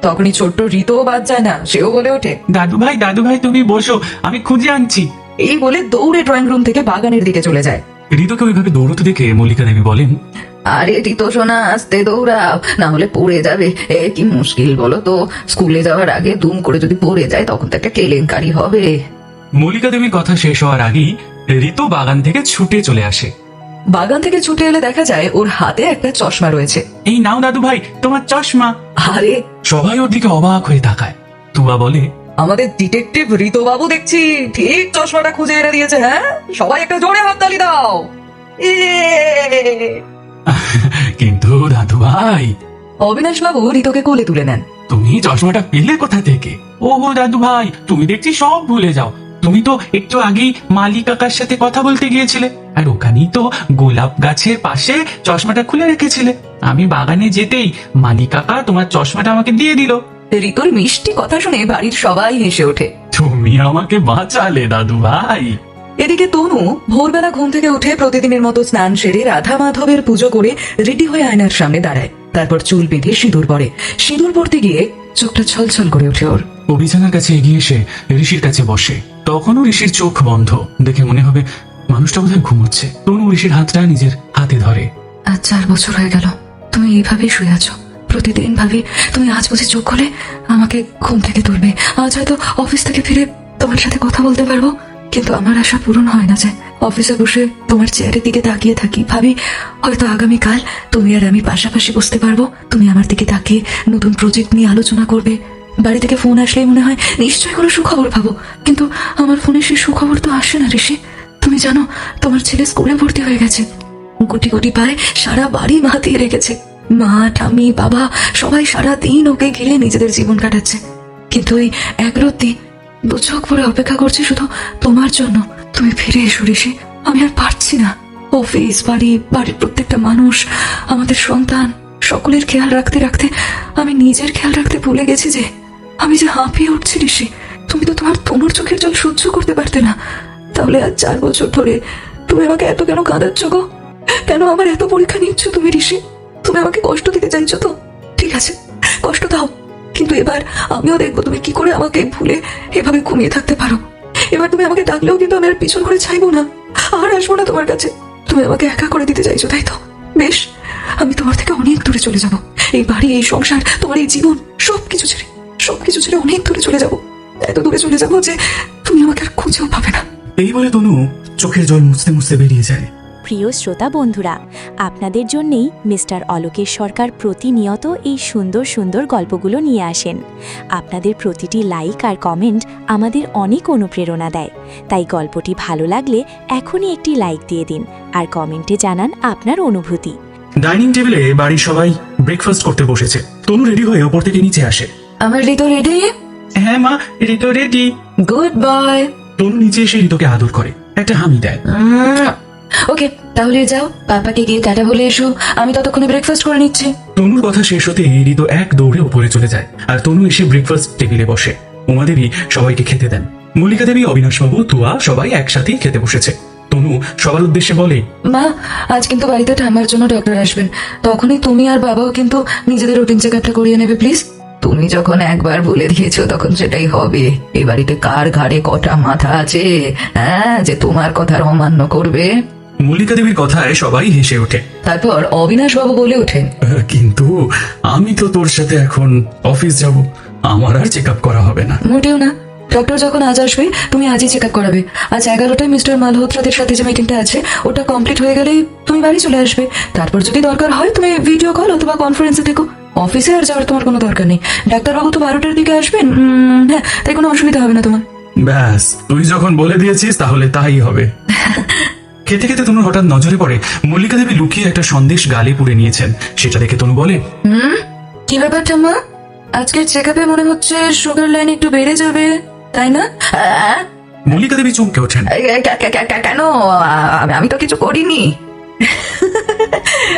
তখনই ছোট্ট ঋতুও বাদ যায় না, সেও বলে ওঠে, দাদু ভাই তুমি বসো, আমি খুঁজে আনছি। এই বলে দৌড়ে ড্রয়িং রুম থেকে বাগানের দিকে চলে যায়। ঋতুকে ওইভাবে দৌড়তে দেখে মল্লিকা দেবী বলেন, আরে ঋতু সোনা, আস্তে দৌড়াও, না হলে পড়ে যাবে। কি মুশকিল বলো তো, স্কুলে যাওয়ার আগে দুম করে যদি পড়ে যায় তখন তো একটা কেলেঙ্কারি হবে। মল্লিকা দেবীর কথা শেষ হওয়ার আগেই ঋতু বাগান থেকে ছুটে চলে আসে। বাগান থেকে ছুটে এলে দেখা যায় ওর হাতে একটা চশমা রয়েছে। এই নাও দাদু ভাই তোমার চশমা। আরে, সবাই ওর দিকে অবাক হয়ে তাকায়। তুয়া বলে, আমাদের ডিটেকটিভ ঋতু বাবু দেখছি ঠিক চশমাটা খুঁজে এনে দিয়েছে। হ্যাঁ, সবাই একটা জোরে হাততালি দাও। কিন্তু দাদু ভাই, অবিনাশ বাবু ঋতুকে কোলে তুলে নেন। তুমি চশমাটা পেলে কোথা থেকে? ও দাদু ভাই, তুমি দেখছি সব ভুলে যাও। তুমি তো একটু আগেই মালি কাকার সাথে কথা বলতে গিয়েছিলে, আর ওখানেই তো গোলাপ গাছের পাশে চশমাটা খুলে রেখেছিলে। আমি বাগানে যেতেই মালি কাকা তোমার চশমাটা আমাকে দিয়ে দিল। ঋতুর মিষ্টি কথা শুনে বাড়ির সবাই হেসে ওঠে। তুমি আমাকে বাঁচালে দাদু ভাই। এদিকে তনু ভোরবেলা ঘুম থেকে উঠে প্রতিদিনের মতো স্নান সেরে রাধা মাধবের পুজো করে রেডি হয়ে আয়নার সামনে দাঁড়ায়। তারপর চুল বেঁধে সিঁদুর পরে। সিঁদুর পরতে গিয়ে চোখটা ছলছল করে ওঠে ওর। ও বিছানার কাছে এগিয়ে এসে ঋষির কাছে বসে। তখনও ঋষির চোখ বন্ধ। দেখে মনে হবে মানুষটা বোধহয় ঘুমোচ্ছে। তনু ঋষির হাতটা নিজের হাতে ধরে। আজ 4 বছর হয়ে গেল তুমি এইভাবেই শুয়ে আছো। প্রতিদিন ভাবি তুমি আজ বুঝে চোখ খুলে আমাকে ঘুম থেকে তুলবে, আজ হয়তো অফিস থেকে ফিরে তোমার সাথে কথা বলতে পারবো। কিন্তু আমার আশা পূরণ হয় না যে। অফিসে বসে তোমার চেয়ারের দিকে তাকিয়ে থাকি, ভাবি হয়তো আগামীকাল তুমি আর আমি পাশাপাশি বসতে পারবো। তুমি আমার দিকে তাকিয়ে নতুন প্রজেক্ট নিয়ে আলোচনা করবে। বাড়ি থেকে ফোন আসলেই মনে হয় নিশ্চয়ই কোনো সুখবর পাবো, কিন্তু আমার ফোনে সেই সুখবর তো আসে না ঋষি। তুমি জানো তোমার ছেলে স্কুলে ভর্তি হয়ে গেছে। গুটি গুটি পায়ে সারা বাড়ি মাতিয়ে রেখেছে। মা, ঠাম্মি, বাবা সবাই সারা দিন ওকে ঘিরে নিজেদের জীবন কাটাচ্ছে। কিন্তু এই একরত্তি 2 চোখ ভরে অপেক্ষা করছে শুধু তোমার জন্য। তুমি ফিরে এসো ঋষি, আমি আর পারছি না। অফিস, বাড়ির প্রত্যেকটা মানুষ, আমাদের সন্তান, সকলের খেয়াল রাখতে রাখতে আমি নিজের খেয়াল রাখতে ভুলে গেছি যে আমি যে হাঁপিয়ে উঠছি ঋষি। তুমি তো তোমার তনুর চোখের জল সহ্য করতে পারতে না, তাহলে আজ 4 বছর ধরে তুমি আমাকে এত কেন কাঁদাচ্ছ গো? কেন আমার এত পরীক্ষা নিচ্ছ তুমি ঋষি? তুমি আমাকে কষ্ট দিতে চাইছো তো? ঠিক আছে, কষ্ট দাও, কিন্তু এবার আমিও দেখবো তুমি কি করে আমাকে ভুলে এভাবে ঘুমিয়ে থাকতে পারো। এবার তুমি আমাকে ডাকলেও কিন্তু আমি আর পিছন করে চাইবো না, আর আসবো না তোমার কাছে। তুমি আমাকে একা করে দিতে চাইছো, তাই তো? বেশ, আমি তোমার থেকে অনেক দূরে চলে যাব। এই বাড়ি, এই সংসার, তোমার এই জীবন সবকিছু ছেড়ে অনেক দূরে চলে যাব। এত দূরে চলে যাবো যে তুমি আমাকে আর খুঁজেও পাবে না। এই বলে তনু চোখের জল মুছতে মুছতে বেরিয়ে যায়। প্রিয় শ্রোতা বন্ধুরা, আপনাদের জন্যেই মিস্টার অলোকেশ সরকার প্রতিনিয়ত এই সুন্দর সুন্দর গল্পগুলো নিয়ে আসেন। আপনাদের প্রতিটি লাইক আর কমেন্ট আমাদের অনেক অনুপ্রেরণা দেয়। তাই গল্পটি ভালো লাগলে এখনই একটি লাইক দিয়ে দিন আর কমেন্টে জানান আপনার অনুভূতি। ডাইনিং টেবিলে বাড়ির সবাই ব্রেকফাস্ট করতে বসেছে। তনু রেডি হয়ে ওপর থেকে নিচে আসে। আমার ঋতু রেডি? হ্যাঁ মা, ঋতু রেডি। Good boy. তনু নিচে এসে ঋতুকে আদর করে, একটা হামি দেয়। ওকে, তাহলে যাও, পাপাকে গিয়ে টাটা বলে এসো, আমি ততক্ষণে ব্রেকফাস্ট করে নিচ্ছি। তনুর কথা শেষ হতে ঋতু এক দৌড়ে উপরে চলে যায়, আর তনু এসে ব্রেকফাস্ট টেবিলে বসে। উমা দেবী সবাইকে খেতে দেন। মল্লিকা দেবী, অবিনাশবাবু, তুয়া সবাই একসাথেই খেতে বসেছে। তনু সবার উদ্দেশ্যে বলে, মা, আজ কিন্তু বাড়িতে ঠাম্মার জন্য ডক্টর আসবেন। তখনই তুমি আর বাবাও কিন্তু নিজেদের রুটিন চেক আপটা করিয়ে নেবে প্লিজ। তুমি যখন একবার বলে দিয়েছো তখন সেটাই হবে। এ বাড়িতে কার ঘাড়ে কটা মাথা আছে, হ্যাঁ, যে তোমার কথার অমান্য করবে? মল্লিকা দেবীর কথায় সবাই হেসে ওঠে। তারপর অবিনাশ বাবু বলে ওঠেন, কিন্তু আমি তো তোর সাথে এখন অফিস যাব, আমার আর চেক আপ করা হবে না। মোটেও না, ডক্টর যখন আজ আসবে তুমি আজই চেক আপ করাবে। আজ 11টায় মিস্টার মালহোত্রাদের সাথে যে মিটিংটা আছে ওটা কমপ্লিট হয়ে গেলেই তুমি বাড়ি চলে আসবে। তারপর যদি দরকার হয় তুমি ভিডিও কল অথবা কনফারেন্সে থেকো। অফিসে আর যাওয়ার তোমার কোনো দরকার নেই। ডাক্তারবাবু তো 12টার দিকে আসবেন। হ্যাঁ, তাই কোনো অসুবিধা হবে না তোমার। ব্যাস, তুই যখন বলে দিয়েছিস তাহলে তাই হবে। খেতে খেতে তনুর হঠাৎ নজরে পড়ে মল্লিকা দেবী লুকিয়ে একটা সন্দেশ গালে পুড়ে নিয়েছেন। সেটা দেখে তনু বলে, কি ব্যাপার ঠাম্মা? আজকের চেক আপে মনে হচ্ছে সুগার লাইন একটু বেড়ে যাবে, তাই না? মল্লিকা দেবী চমকে ওঠেন। কেন? আমি তো কিছু করিনি।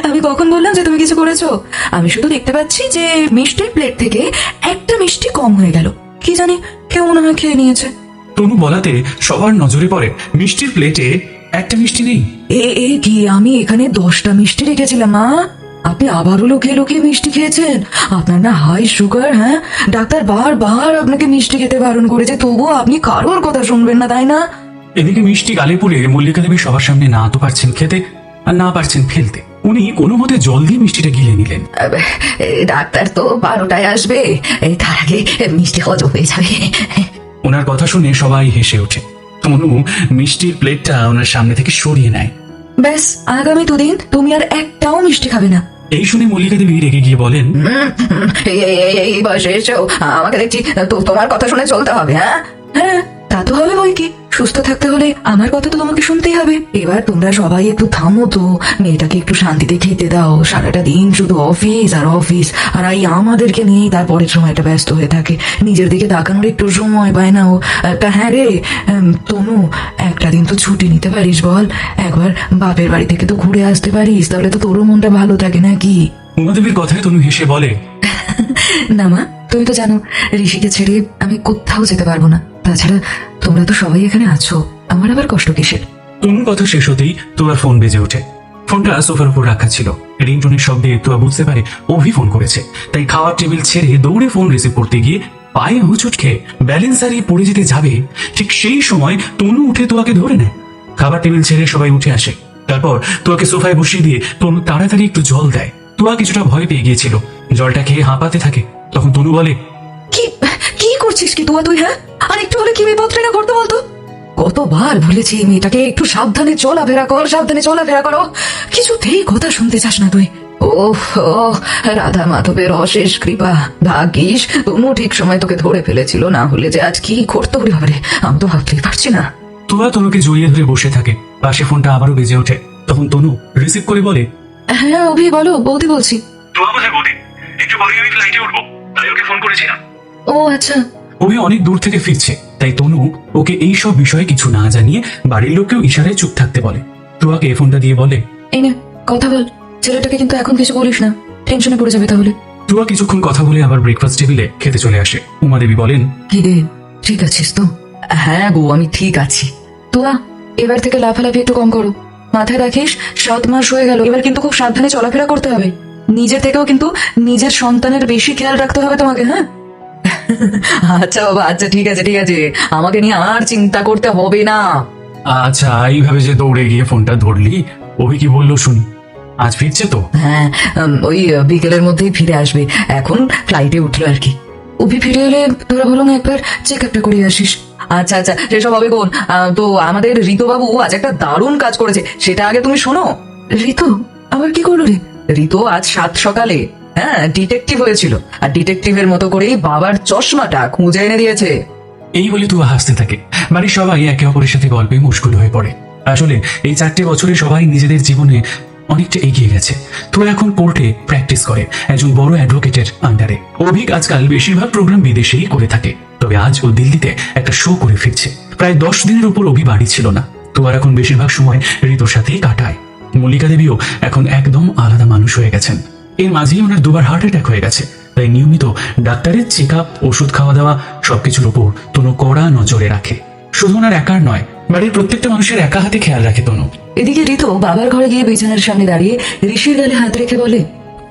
আমি কখন বললাম যে তুমি কিছু করেছো? আমি শুধু দেখতে পাচ্ছি যে মিষ্টির প্লেট থেকে একটা মিষ্টি কম হয়ে গেল। কি জানি, কেউ মনে হয় খেয়ে নিয়েছে। তনু বলাতে সবার নজরে পড়ে মিষ্টির প্লেটে একটা মিষ্টি নেই। এ কি, আমি এখানে 10টা মিষ্টি রেখেছিলাম মা। আপনি আবারও লুকিয়ে লুকিয়ে মিষ্টি খেয়েছেন? আপনার না হাই সুগার? হ্যাঁ, ডাক্তার বারবার আপনাকে মিষ্টি খেতে বারণ করেছে, তবুও আপনি কারোর কথা শুনবেন না, তাই না? এদিকে মিষ্টি গালে পড়ে মল্লিকা দেবী সবার সামনে না তো পারছেন খেতে আর না পারছেন ফেলতে। উনি কোনো মতে জল দিয়ে মিষ্টিটা গিলে নিলেন। ডাক্তার তো 12টায় আসবে, তার আগে মিষ্টি হজম হয়ে যাবে। ওনার কথা শুনে সবাই হেসে ওঠে। তনু মিষ্টির প্লেটটা ওনার সামনে থেকে সরিয়ে নেয়। ব্যাস, আগামী 2 দিন তুমি আর একটাও মিষ্টি খাবে না। এই শুনে মল্লিকা দেবী রেগে গিয়ে বলেন, এই বয়সে এসেও আমাকে দেখছি তোমার কথা শুনে চলতে হবে। হ্যাঁ হ্যাঁ, তা তো হবে বই কি, সুস্থ থাকতে হলে আমার কথা তো তোমাকে শুনতেই হবে। এবার তোমরা সবাই একটু থামো তো, মেয়েটাকে একটু শান্তিতে খেতে দাও। সারাটা দিন শুধু অফিস আর অফিস, আর এই আমাদেরকে নিয়েই তারপরের সময়টা ব্যস্ত হয়ে থাকে। নিজের দিকে তাকানোর একটু সময় পায় না ও। তা হ্যাঁ রে তনু, একটা দিন তো ছুটি নিতে পারিস বল, একবার বাপের বাড়ি থেকে তো ঘুরে আসতে পারিস, তাহলে তো তোরও মনটা ভালো থাকে নাকি? উমাদেবীর কথায় তনু হেসে বলে, না মা, তুমি তো জানো ঋষিকে ছেড়ে আমি কোথাও যেতে পারবো না। তাছাড়া তোমরা তো সবাই এখানে আছো, আমার আবার কষ্ট কিসের? তনুর কথা শেষ হতেই তোয়ার ফোন বেজে ওঠে। ফোনটা সোফার উপর রাখা ছিল। রিংটোনের শব্দে তোয়া বুঝতে পারে অভি ফোন করেছে। তাই খাওয়ার টেবিল ছেড়ে দৌড়ে ফোন রিসিভ করতে গিয়ে পায়ে হুঁচট খেয়ে ব্যালেন্স হারিয়ে পড়ে যেতে যাবে, ঠিক সেই সময় তনু উঠে তোয়াকে ধরে নেয়। খাবার টেবিল ছেড়ে সবাই উঠে আসে। তারপর তোয়াকে সোফায় বসিয়ে দিয়ে তনু তাড়াতাড়ি একটু জল দেয়। তোয়া কিছুটা ভয় পেয়ে গিয়েছিল, জলটা খেয়ে হাঁপাতে থাকে। তখন তনু বলে, কি কি করছিস কি তুই? হ্যাঁ, আর একটু হলে কি বিপদটা না ঘটতো বলতো? কতবার বলেছি মেয়েটাকে একটু সাবধানে চলাফেরা কর, সাবধানে চলাফেরা করো, কিছুতেই কথা শুনতে চাস না তুই। ওহ, রাধা মাধবের অশেষ কৃপা, ভাগ্যিস তনু ঠিক সময় তোকে ধরে ফেলেছিল, না হলে যে আজ কি করতে হলে হবে আমি তো ভাবতেই পারছি না। তোয়া তনুকে জড়িয়ে ধরে বসে থাকে। পাশে ফোনটা আবারও বেজে ওঠে। তখন তনু রিসিভ করে বলে, হ্যাঁ অভি বলো, বৌদি বলছি। তোয়া কোথায় বৌদি? একটু পরে আমি ফ্লাইটে উঠবো, তাই ওকে ফোন করেছিলাম। ও আচ্ছা। অভি অনেক দূর থেকে ফিরছে, তাই তনু ওকে এই সব বিষয়ে কিছু না জানিয়ে বাড়ির লোককেও ইশারায় চুপ থাকতে বলে। তোয়াকে ফোনটা দিয়ে বলে, এই নে কথা বল, ছেলেটাকে কিন্তু এখন কিছু বলিস না, টেনশনে পড়ে যাবে তাহলে। তোয়া কিছুক্ষণ কথা বলে আবার ব্রেকফাস্ট টেবিলে খেতে চলে আসে। উমাদেবী বলেন, কি রে, ঠিক আছিস তো? হ্যাঁ গো, আমি ঠিক আছি। তোয়া, এবার থেকে লাফালাফি একটু কম করো। মাথায় রাখিস 7 মাস হয়ে গেল, এবার কিন্তু খুব সাবধানে চলাফেরা করতে হবে। নিজের থেকেও কিন্তু নিজের সন্তানের বেশি খেয়াল রাখতে হবে তোমাকে। হ্যাঁ আচ্ছা বাবা, আচ্ছা ঠিক আছে ঠিক আছে, আমাকে নিয়ে আর চিন্তা করতে হবে না। আচ্ছা এইভাবে যে দৌড়ে গিয়ে ফোনটা ধরলি, অভি কি বললো শুনি? আজ ফিরছে তো? হ্যাঁ, ওই বিকেলের মধ্যেই ফিরে আসবে, এখন ফ্লাইটে উঠলো আর কি। অভি ফিরে এলে তোরা বলো না একবার চেক আপটা করে আসিস। আচ্ছা আচ্ছা, সেসব হবে কোন। তো আমাদের ঋতুবাবু আজ একটা দারুণ কাজ করেছে, সেটা আগে তুমি শোনো। ঋতু আবার কি করলো রে? ঋতু আজ 7 সকালে ডিটেকটিভ হয়েছিল, আর ডিটেকটিভের মতো করেই বাবার চশমাটা খুঁজে এনে দিয়েছে। এই বলে তুয়া হাসতে থাকে। বাড়ির সবাই একে অপরের সাথে গল্পে মুশগুল হয়ে পড়ে। আসলে এই 4টে বছরে সবাই নিজেদের জীবনে অনেকটা এগিয়ে গেছে। তুয়া এখন কোর্টে প্র্যাকটিস করে একজন বড় অ্যাডভোকেটের আন্ডারে। অভিক আজকাল বেশিরভাগ প্রোগ্রাম বিদেশেই করে থাকে, তবে আজ ও দিল্লিতে একটা শো করে ফিরছে। প্রায় 10 দিনের উপর অভি বাড়ি ছিল না। তুয়ার এখন বেশিরভাগ সময় ঋতুর সাথেই কাটায়। মল্লিকা দেবীও এখন একদম আলাদা মানুষ হয়ে গেছেন। এর মাঝেই ওনার 2বার হার্ট অ্যাটাক হয়ে গেছে, তাই নিয়মিত ডাক্তারের চেক আপ, ওষুধ খাওয়া দাওয়া সবকিছুর উপর তনু কড়া নজরে রাখে। শুধু ওনার একার নয়, বাড়ির প্রত্যেকটা মানুষের একা হাতে খেয়াল রাখে তনু। এদিকে ঋতু বাবার ঘরে গিয়ে বিছানার সামনে দাঁড়িয়ে ঋষির গালে হাত রেখে বলে,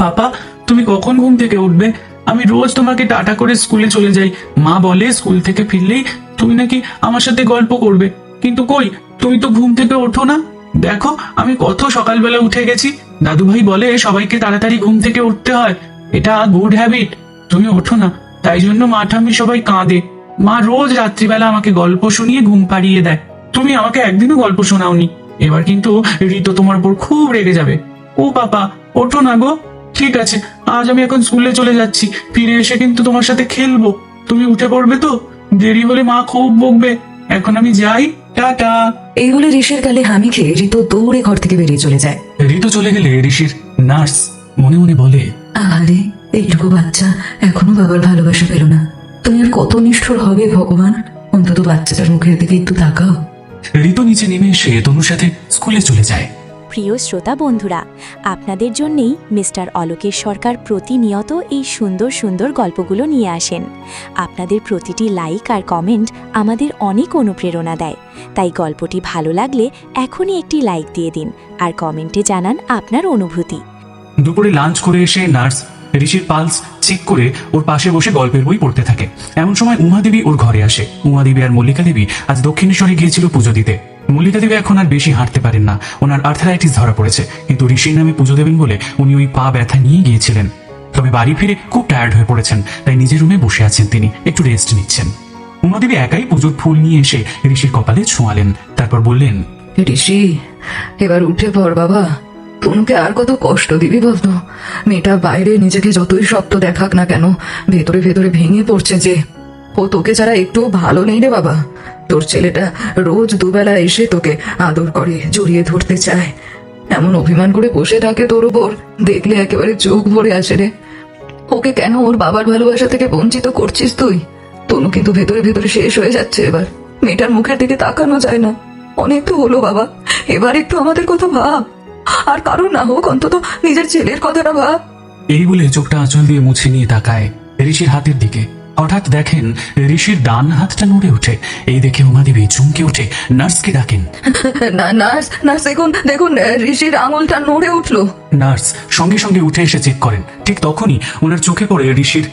পাপা, তুমি কখন ঘুম থেকে উঠবে? আমি রোজ তোমাকে টাটা করে স্কুলে চলে যাই। মা বলে স্কুল থেকে ফিরলেই তুমি নাকি আমার সাথে গল্প করবে, কিন্তু কই, তুমি তো ঘুম থেকে ওঠো না। দেখো আমি কত সকালবেলা উঠে গেছি। দাদু ভাই বলে সবাইকে তাড়াতাড়ি ঘুম থেকে উঠতে হয়, এটা গুড হ্যাবিট। তুমি ওঠো না, তাই জন্য মা ঠাম্মি সবাই কাঁদে। মা রোজ রাত্রিবেলা আমাকে গল্প শুনিয়ে ঘুম পাড়িয়ে দেয়। তুমি আমাকে একদিনও গল্প শোনাওনি। এবার কিন্তু ঋতু তোমার উপর খুব রেগে যাবে। ও পাপা, ওঠো না গো। ঠিক আছে, আজ আমি এখন স্কুলে চলে যাচ্ছি, ফিরে এসে কিন্তু তোমার সাথে খেলবো। তুমি উঠে পড়বে তো? দেরি হলে মা খুব বকবে। এখন আমি যাই, টাটা। এই বলে ঋষির গালে হামি খেয়ে ঋতু দৌড়ে ঘর থেকে বেরিয়ে চলে যায়। ঋতু চলে গেলে ঋষির নার্স মনে মনে বলে, আরে এইটুকু বাচ্চা এখনো বাবার ভালোবাসা পেল না, তুমি আর কত নিষ্ঠুর হবে ভগবান, অন্তত বাচ্চাটার মুখের দিকে একটু তাকাও। ঋতু নিচে নেমে এসে তনুর সাথে স্কুলে চলে যায়। প্রিয় শ্রোতা বন্ধুরা, আপনাদের জন্যেই মিস্টার অলোকেশ সরকার প্রতিনিয়ত এই সুন্দর সুন্দর গল্পগুলো নিয়ে আসেন। আপনাদের প্রতিটি লাইক আর কমেন্ট আমাদের অনেক অনুপ্রেরণা দেয়। তাই গল্পটি ভালো লাগলে এখনই একটি লাইক দিয়ে দিন আর কমেন্টে জানান আপনার অনুভূতি। দুপুরে লাঞ্চ করে এসে নার্স ঋষির পালস চেক করে ওর পাশে বসে গল্পের বই পড়তে থাকে। এমন সময় উমা দেবী ওর ঘরে আসে। উমা দেবী আর মল্লিকা দেবী আজ দক্ষিণেশ্বরে গিয়েছিল পুজো দিতে। মল্লিকা দেবী এখন আর বেশি হাঁটতে পারেন না, ওনার আর্থারাইটিস ধরা পড়েছে, কিন্তু ঋষির নামে পুজো দেবেন বলে উনি ওই পা ব্যথা নিয়ে গিয়েছিলেন। তবে বাড়ি ফিরে খুব টায়ার্ড হয়ে পড়েছেন, তাই নিজের রুমে বসে আছেন, তিনি একটু রেস্ট নিচ্ছেন। উমা দেবী একাই পুজোর ফুল নিয়ে এসে ঋষির কপালে ছোঁয়ালেন, তারপর বললেন, ঋষি, এবার উঠে পড় বাবা। তনুকে আর কত কষ্ট দিবি বলতো? মেয়েটা বাইরে নিজেকে যতই শক্ত দেখাক না কেন, ভেতরে ভেতরে ভেঙে পড়ছে যে। ও তোকে ছাড়া একটু ভালো নেই রে বাবা। তোর ছেলেটা রোজ দুবেলা এসে তোকে আদর করে, জড়িয়ে ধরতে চায়। এমন অভিমান করে বসে থাকে তোর উপর, দেখলে একেবারে চোখ ভরে আসে রে। ওকে কেন ওর বাবার ভালোবাসা থেকে বঞ্চিত করছিস তুই? তনু কিন্তু ভেতরে ভেতরে শেষ হয়ে যাচ্ছে এবার। মেয়েটার মুখের দিকে তাকানো যায় না। অনেক তো হলো বাবা, এবার একটু আমাদের কথা ভাব। আর কারণ না হোক, অন্তত নিজের ছেলের কথাটা ভাব। এই বলে চোখটা আঁচল দিয়ে মুছে নিয়ে তাকায় ঋষির হাতের দিকে। হঠাৎ দেখেন ঋষির ডান হাতটা নড়ে ওঠে। এই দেখে উমা দেবী চমকে উঠে নার্সকে ডাকেন। নার্স, নার্স, দেখুন দেখুন, ঋষির আঙুলটা নড়ে উঠলো। নার্স সঙ্গে সঙ্গে উঠে এসে চেক করেন। ঠিক তখনই ওনার চোখে পড়ে ঋষির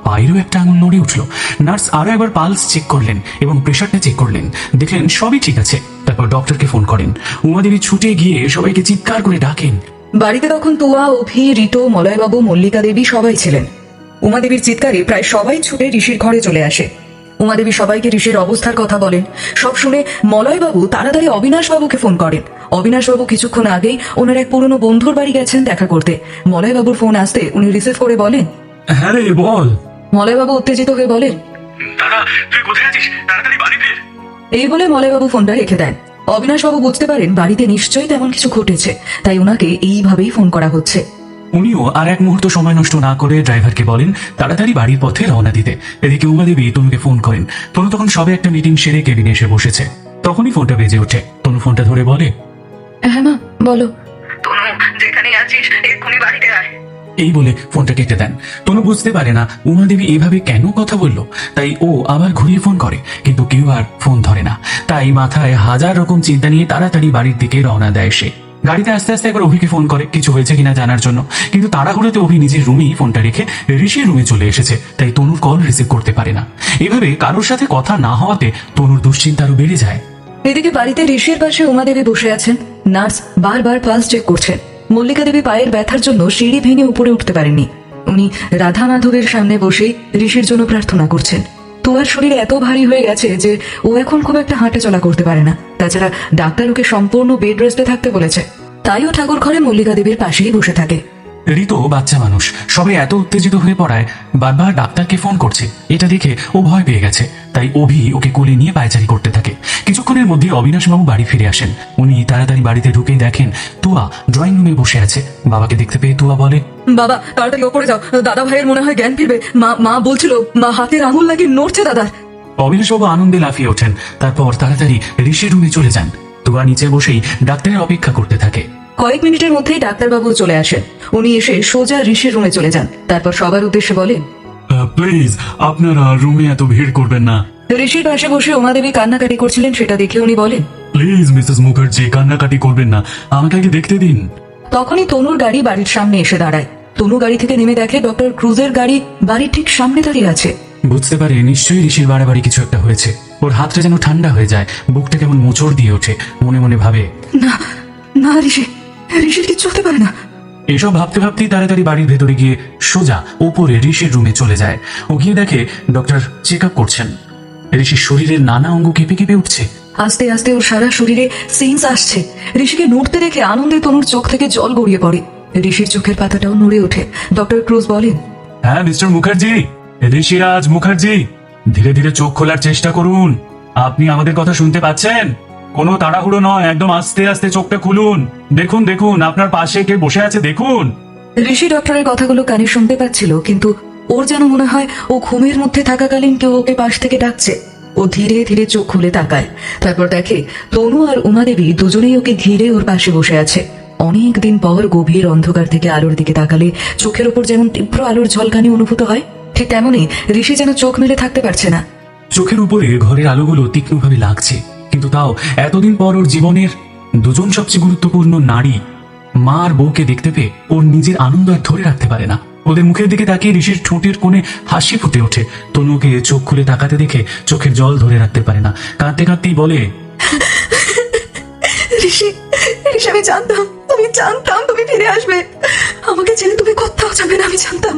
পায়েরও একটা আঙুল নড়ে উঠল। নার্স আরো একবার পালস চেক করলেন এবং প্রেশারটা চেক করলেন, দেখলেন সবই ঠিক আছে। তারপর ডক্টরকে ফোন করেন। উমা দেবী ছুটে গিয়ে সবাইকে চিৎকার করে ডাকেন। বাড়িতে তখন তুয়া, অভি, ঋতু, মলয়বাবু, মল্লিকা দেবী সবাই ছিলেন। উমাদেবীর চিৎকারে প্রায় সবাই ছুটে ঋষির ঘরে চলে আসে। উমাদেবী সবাইকে ঋষির অবস্থার কথা বলেন। সব শুনে মলয়বাবু তাড়াতাড়ি অবিনাশবাবুকে ফোন করেন। অবিনাশবাবু কিছুক্ষণ আগেই ওনার এক পুরনো বন্ধুর বাড়ি গেছেন দেখা করতে। মলয়বাবুর ফোন আসতে উনি রিসিভ করে বলেন, হ্যাঁ রে বল। মলয়বাবু উত্তেজিত হয়ে বলেন, দাদা তুই কোথায় আছিস, তাড়াতাড়ি বাড়ি ফির। এই বলে মলয়বাবু ফোনটা রেখে দেন। অবিনাশবাবু বুঝতে পারেন বাড়িতে নিশ্চয়ই তেমন কিছু ঘটেছে, তাই ওনাকে এইভাবেই ফোন করা হচ্ছে। উনিও আর এক মুহূর্ত সময় নষ্ট না করে ড্রাইভারকে বলেন তাড়াতাড়ি বাড়ির পথে রওনা দিতে। এদিকে উমা দেবী তনুকে ফোন করেন। তনু তখন সবে একটা মিটিং সেরে কেবিনে এসে বসেছে। তখনই ফোনটা বেজে ওঠে। তনু ফোনটা ধরে বলে, হ্যাঁ মা বলো। তনু, যেখানে আছিস এক্ষুনি বাড়িতে আয়। এই বলে ফোনটা কেটে দেন। তনু বুঝতে পারে না উমা দেবী এভাবে কেন কথা বলল, তাই ও আবার ঘুরিয়ে ফোন করে, কিন্তু কেউ আর ফোন ধরে না। তাই মাথায় হাজার রকম চিন্তা নিয়ে তাড়াতাড়ি বাড়ির দিকে রওনা দেয় সে। গাড়িতে আস্তে আস্তে একবার অভিকে ফোন করে কিছু হয়েছে কিনা জানার জন্য, কিন্তু তাড়াহুড়োতে অভি নিজের রুমেই ফোনটা রেখে ঋষির রুমে চলে এসেছে, তাই তনুর কল রিসিভ করতে পারে না। এভাবে কারোর সাথে কথা না হওয়াতে তনুর দুশ্চিন্তা আরো বেড়ে যায়। এদিকে বাড়িতে ঋষির পাশে উমাদেবী বসে আছেন। নার্স বারবার পালস চেক করছেন। মল্লিকা দেবী পায়ের ব্যথার জন্য সিঁড়ি ভেঙে উপরে উঠতে পারেননি। উনি রাধা মাধবের সামনে বসেই ঋষির জন্য প্রার্থনা করছেন। তুয়ার শরীর এত ভারী হয়ে গেছে যে ও এখন খুব একটা হাঁটা চলা করতে পারে না। তাছাড়া ডাক্তার ওকে সম্পূর্ণ বেড রেস্টে থাকতে বলেছে, তাই ও ঠাকুর ঘরে মল্লিকা দেবীর পাশেই বসে থাকে। ঋতু বাচ্চা মানুষ, সবে এত উত্তেজিত হয়ে পড়ায় বারবার ডাক্তারকে ফোন করছে। এটা দেখে ও ভয় পেয়ে গেছে, তাই অভি ওকে কোলে নিয়ে পায়চারি করতে থাকে। কিছুক্ষণের মধ্যে অবিনাশবাবু বাড়ি ফিরে আসেন। উনি তাড়াতাড়ি বাড়িতে ঢুকেই দেখেন তুয়া ড্রয়িং রুমে বসে আছে। বাবাকে দেখতে পেয়ে তুয়া বলে, বাবা তাড়াতাড়ি ওপরে যাও, দাদা ভাইয়ের মনে হয় জ্ঞান ফিরবে। মা বলছিল মা হাতের আঙুল নাকি নড়ছে দাদার। অবিনাশবাবু আনন্দে লাফিয়ে ওঠেন। তারপর তাড়াতাড়ি ঋষির রুমে চলে যান। তুয়া নিচে বসেই ডাক্তারের অপেক্ষা করতে থাকে। কয়েক মিনিটের মধ্যেই ডাক্তারবাবু চলে আসেন। উনি এসে সোজা ঋষির রুমে চলে যান। তারপর সবার উদ্দেশ্যে বলেন, প্লিজ আপনারা রুমে এত ভিড় করবেন না। ঋষির পাশে বসে উমাদেবী কান্নাকাটি করছিলেন, সেটা দেখে উনি বলেন, প্লিজ মিসেস মুখার্জি কান্নাকাটি করবেন না, আমাকে আগে দেখতে দিন। তখনই তনুর গাড়ি বাড়ির সামনে এসে দাঁড়ায়। তনু গাড়ি থেকে নেমে দেখে ডক্টর ক্রুজের গাড়ি বাড়ির ঠিক সামনে দাঁড়িয়ে আছে। বুঝতে পারে নিশ্চয়ই ঋষির বাড়াবাড়ি কিছু একটা হয়েছে। ওর হাতটা যেন ঠান্ডা হয়ে যায়, বুকটা কেমন মোচড় দিয়ে ওঠে। মনে মনে ভাবে, না না, ঋষির কিচ্ছু হতে পারে না। এসব ভাবতে ভাবতেই তাড়াতাড়ি বাড়ির ভেতরে গিয়ে সোজা ওপরে ঋষির রুমে চলে যায়। ও গিয়ে দেখে ডক্টর চেক আপ করছেন। ঋষির শরীরের নানা অঙ্গ কেঁপে কেঁপে উঠছে। আস্তে আস্তে ওর সারা শরীরে সেন্স আসছে। ঋষিকে নড়তে দেখে আনন্দে তনুর চোখ থেকে জল গড়িয়ে পড়ে। ঋষির চোখের পাতাটাও নড়ে ওঠে। ডক্টর ক্রুজ বলেন, হ্যাঁ মিস্টার মুখার্জি, ঋষিরাজ মুখার্জি, ধীরে ধীরে চোখ খোলার চেষ্টা করুন। আপনি আমাদের কথা শুনতে পাচ্ছেন? কোনো তাড়াহুড়ো নয়, একদম আস্তে আস্তে চোখটা খুলুন। দেখুন দেখুন আপনার পাশে কে বসে আছে দেখুন। ঋষি ডক্টরের কথাগুলো কানে শুনতে পাচ্ছিল, কিন্তু ওর যেন মনে হয় ও ঘুমের মধ্যে থাকাকালীন কেউ ওকে পাশ থেকে ডাকছে। ও ধীরে ধীরে চোখ খুলে তাকায়। তারপর দেখে তনু আর উমাদেবী দুজনেই ওকে ঘিরে ওর পাশে বসে আছে। অনেক দিন পর গভীর অন্ধকার থেকে আলোর দিকে তাকালে চোখের উপর যেমন তীব্র আলোর ঝলকানি অনুভূত হয়, ঠিক তেমনই ঋষি যেন চোখ মেলে থাকতে পারছে না। চোখের উপরে ঘরের আলোগুলো তীক্ষ্ণভাবে লাগছে, কিন্তু তাও এতদিন পর ওর জীবনের দুজন সবচেয়ে গুরুত্বপূর্ণ নারী মা আর বউকে দেখতে পেয়ে ওর নিজের আনন্দ আর ধরে রাখতে পারে না। ওদের মুখের দিকে তাকিয়ে ঋষির ঠোঁটের কোণে হাসি ফুটে ওঠে। তনুকে চোখ খুলে তাকাতে দেখে চোখের জল ধরে রাখতে পারে না, কাঁদতে কাঁদতেই বলে, ঋষি, ঋষি, আমি জানতাম তুমি ফিরে আসবে। আমাকে ছেড়ে তুমি কোথাও যাবে না, আমি জানতাম।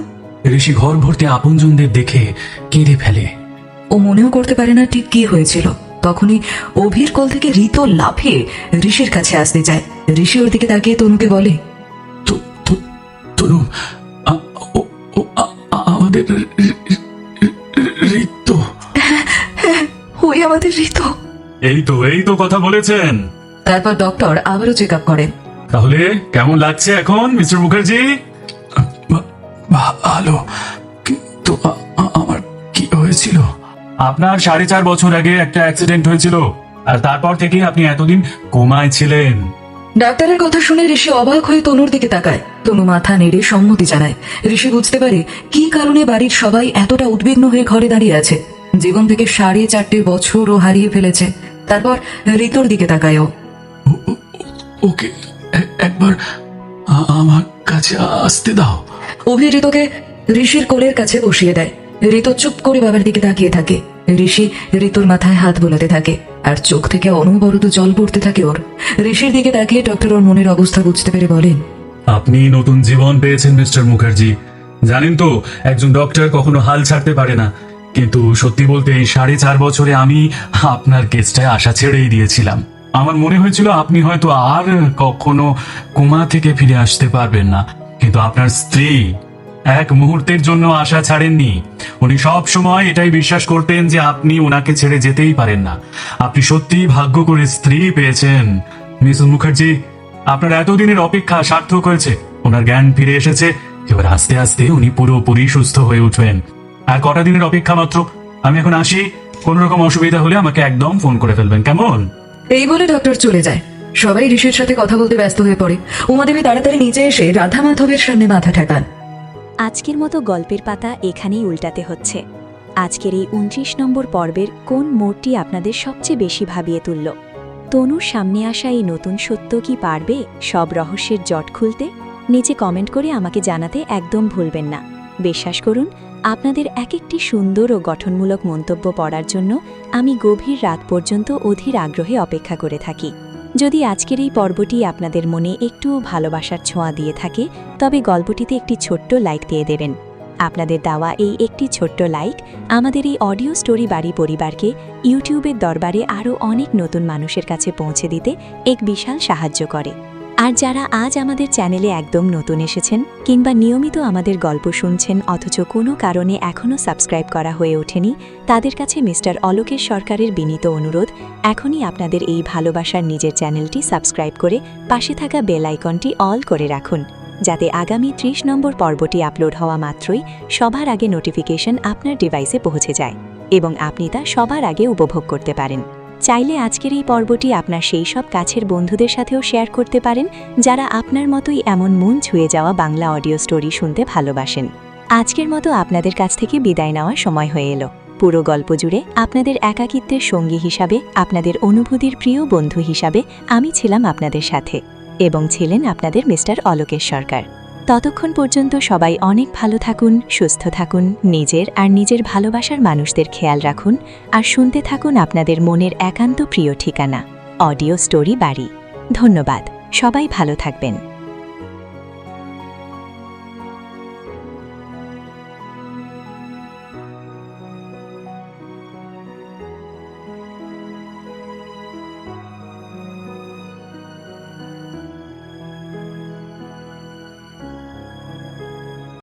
ঋষি ঘর ভর্তি আপনজনদের দেখে কেঁদে ফেলে। ও মনেও করতে পারে না ঠিক কি হয়েছিল। তখনই অভির কোল থেকে ঋতু লাফিয়ে ঋষির কাছে আসতে যায়। ঋষি ওর দিকে তাকিয়ে তনুকে বলে, তনু, আমাদের ঋতু। ওই আমাদের ঋতু। এই তো কথা বলেছেন। তারপর ডক্টর আবারও চেক আপ করেন। তাহলে কেমন লাগছে এখন মিস্টার মুখার্জি? ভালো, কিন্তু আমার কি হয়েছিল? আপনার 4.5 বছর আগে একটা অ্যাক্সিডেন্ট হয়েছিল, আর তারপর থেকে আপনি এতদিন কোমায় ছিলেন। ডাক্তারের কথা শুনে ঋষি অবাক হয়ে তনুর দিকে তাকায়। তনু মাথা নেড়ে সম্মতি জানায়। ঋষি বুঝতে পারে কি কারণে বাড়ির সবাই এতটা উদ্বিগ্ন হয়ে ঘরে দাঁড়িয়ে আছে। জীবন থেকে 4.5 বছর ও হারিয়ে ফেলেছে। তারপর ঋতুর দিকে তাকায় ও। ওকে একবার আমার কাছে আসতে দাও। অভি ঋতুকে ঋষির কোলের কাছে বসিয়ে দেয়। ঋতু চুপ করে বাবার দিকে তাকিয়ে থাকে। ঋষি ঋতুর মাথায় হাত বোলাতে থাকে, আর চোখ থেকে অনবরত জল পড়তে থাকে ওর। ঋষির দিকে তাকিয়ে ডক্টর ওর মনের অবস্থা বুঝতে পেরে বলেন, আপনি নতুন জীবন পেয়েছেন মিস্টার মুখার্জি। জানেন তো, একজন ডক্টর কখনো হাল ছাড়তে পারে না। কিন্তু সত্যি বলতে এই 4.5 বছরে আমি আপনার কেসটায় আশা ছেড়েই দিয়েছিলাম। আমার মনে হয়েছিল আপনি হয়তো আর কখনো কোমা থেকে ফিরে আসতে পারবেন না। কিন্তু আপনার স্ত্রী এক মুহূর্তের জন্য আশা ছাড়েননি। উনি সব সময় এটাই বিশ্বাস করতেন যে আপনি ওনাকে ছেড়ে যেতেই পারেন না। আপনি সত্যিই ভাগ্য করে স্ত্রী পেয়েছেন মিসেস মুখার্জি। আপনার এতদিনের অপেক্ষা সার্থক হয়েছে। ওনার জ্ঞান ফিরে এসেছে। এবার আস্তে আস্তে উনি পুরোপুরি সুস্থ হয়ে উঠবেন। আর কটা দিনের অপেক্ষা মাত্র। আমি এখন আসি। কোনো রকম অসুবিধা হলে আমাকে একদম ফোন করে ফেলবেন, কেমন? এই বলে ডক্টর চলে যায়। সবাই ঋষির সাথে কথা বলতে ব্যস্ত হয়ে পড়ে। উমাদেবী তাড়াতাড়ি নিচে এসে রাধা মাধবের সামনে মাথা ঠেকান। আজকের মতো গল্পের পাতা এখানেই উল্টাতে হচ্ছে। আজকের এই 29 নম্বর পর্বের কোন মোড়টি আপনাদের সবচেয়ে বেশি ভাবিয়ে তুলল? তনুর সামনে আসা এই নতুন সত্য কি পারবে সব রহস্যের জট খুলতে? নিচে কমেন্ট করে আমাকে জানাতে একদম ভুলবেন না। বিশ্বাস করুন, আপনাদের এক একটি সুন্দর ও গঠনমূলক মন্তব্য পড়ার জন্য আমি গভীর রাত পর্যন্ত অধীর আগ্রহে অপেক্ষা করে থাকি। যদি আজকের এই পর্বটি আপনাদের মনে একটু ভালোবাসার ছোঁয়া দিয়ে থাকে, তবে গল্পটিতে একটি ছোট্ট লাইক দিয়ে দেবেন। আপনাদের দেওয়া এই একটি ছোট্ট লাইক আমাদের এই অডিও স্টোরি বাড়ি পরিবারকে ইউটিউবের দরবারে আরও অনেক নতুন মানুষের কাছে পৌঁছে দিতে এক বিশাল সাহায্য করে। আর যারা আজ আমাদের চ্যানেলে একদম নতুন এসেছেন কিংবা নিয়মিত আমাদের গল্প শুনছেন অথচ কোনো কারণে এখনও সাবস্ক্রাইব করা হয়ে ওঠেনি, তাদের কাছে মিস্টার অলোকেশ সরকারের বিনীত অনুরোধ, এখনই আপনাদের এই ভালোবাসার নিজের চ্যানেলটি সাবস্ক্রাইব করে পাশে থাকা বেল আইকনটি অল করে রাখুন, যাতে আগামী 30 নম্বর পর্বটি আপলোড হওয়া মাত্রই সবার আগে নোটিফিকেশন আপনার ডিভাইসে পৌঁছে যায় এবং আপনি তা সবার আগে উপভোগ করতে পারেন। চাইলে আজকের এই পর্বটি আপনার সেই সব কাছের বন্ধুদের সাথেও শেয়ার করতে পারেন যারা আপনার মতোই এমন মন ছুঁয়ে যাওয়া বাংলা অডিও স্টোরি শুনতে ভালোবাসেন। আজকের মতো আপনাদের কাছ থেকে বিদায় নেওয়ার সময় হয়ে এলো। পুরো গল্প জুড়ে আপনাদের একাকিত্বের সঙ্গী হিসাবে, আপনাদের অনুভূতির প্রিয় বন্ধু হিসাবে আমি ছিলাম আপনাদের সাথে এবং ছিলেন আপনাদের মিস্টার অলোকেশ সরকার। ততক্ষণ পর্যন্ত সবাই অনেক ভালো থাকুন, সুস্থ থাকুন, নিজের আর নিজের ভালোবাসার মানুষদের খেয়াল রাখুন আর শুনতে থাকুন আপনাদের মনের একান্ত প্রিয় ঠিকানা অডিও স্টোরি বাড়ি। ধন্যবাদ। সবাই ভালো থাকবেন।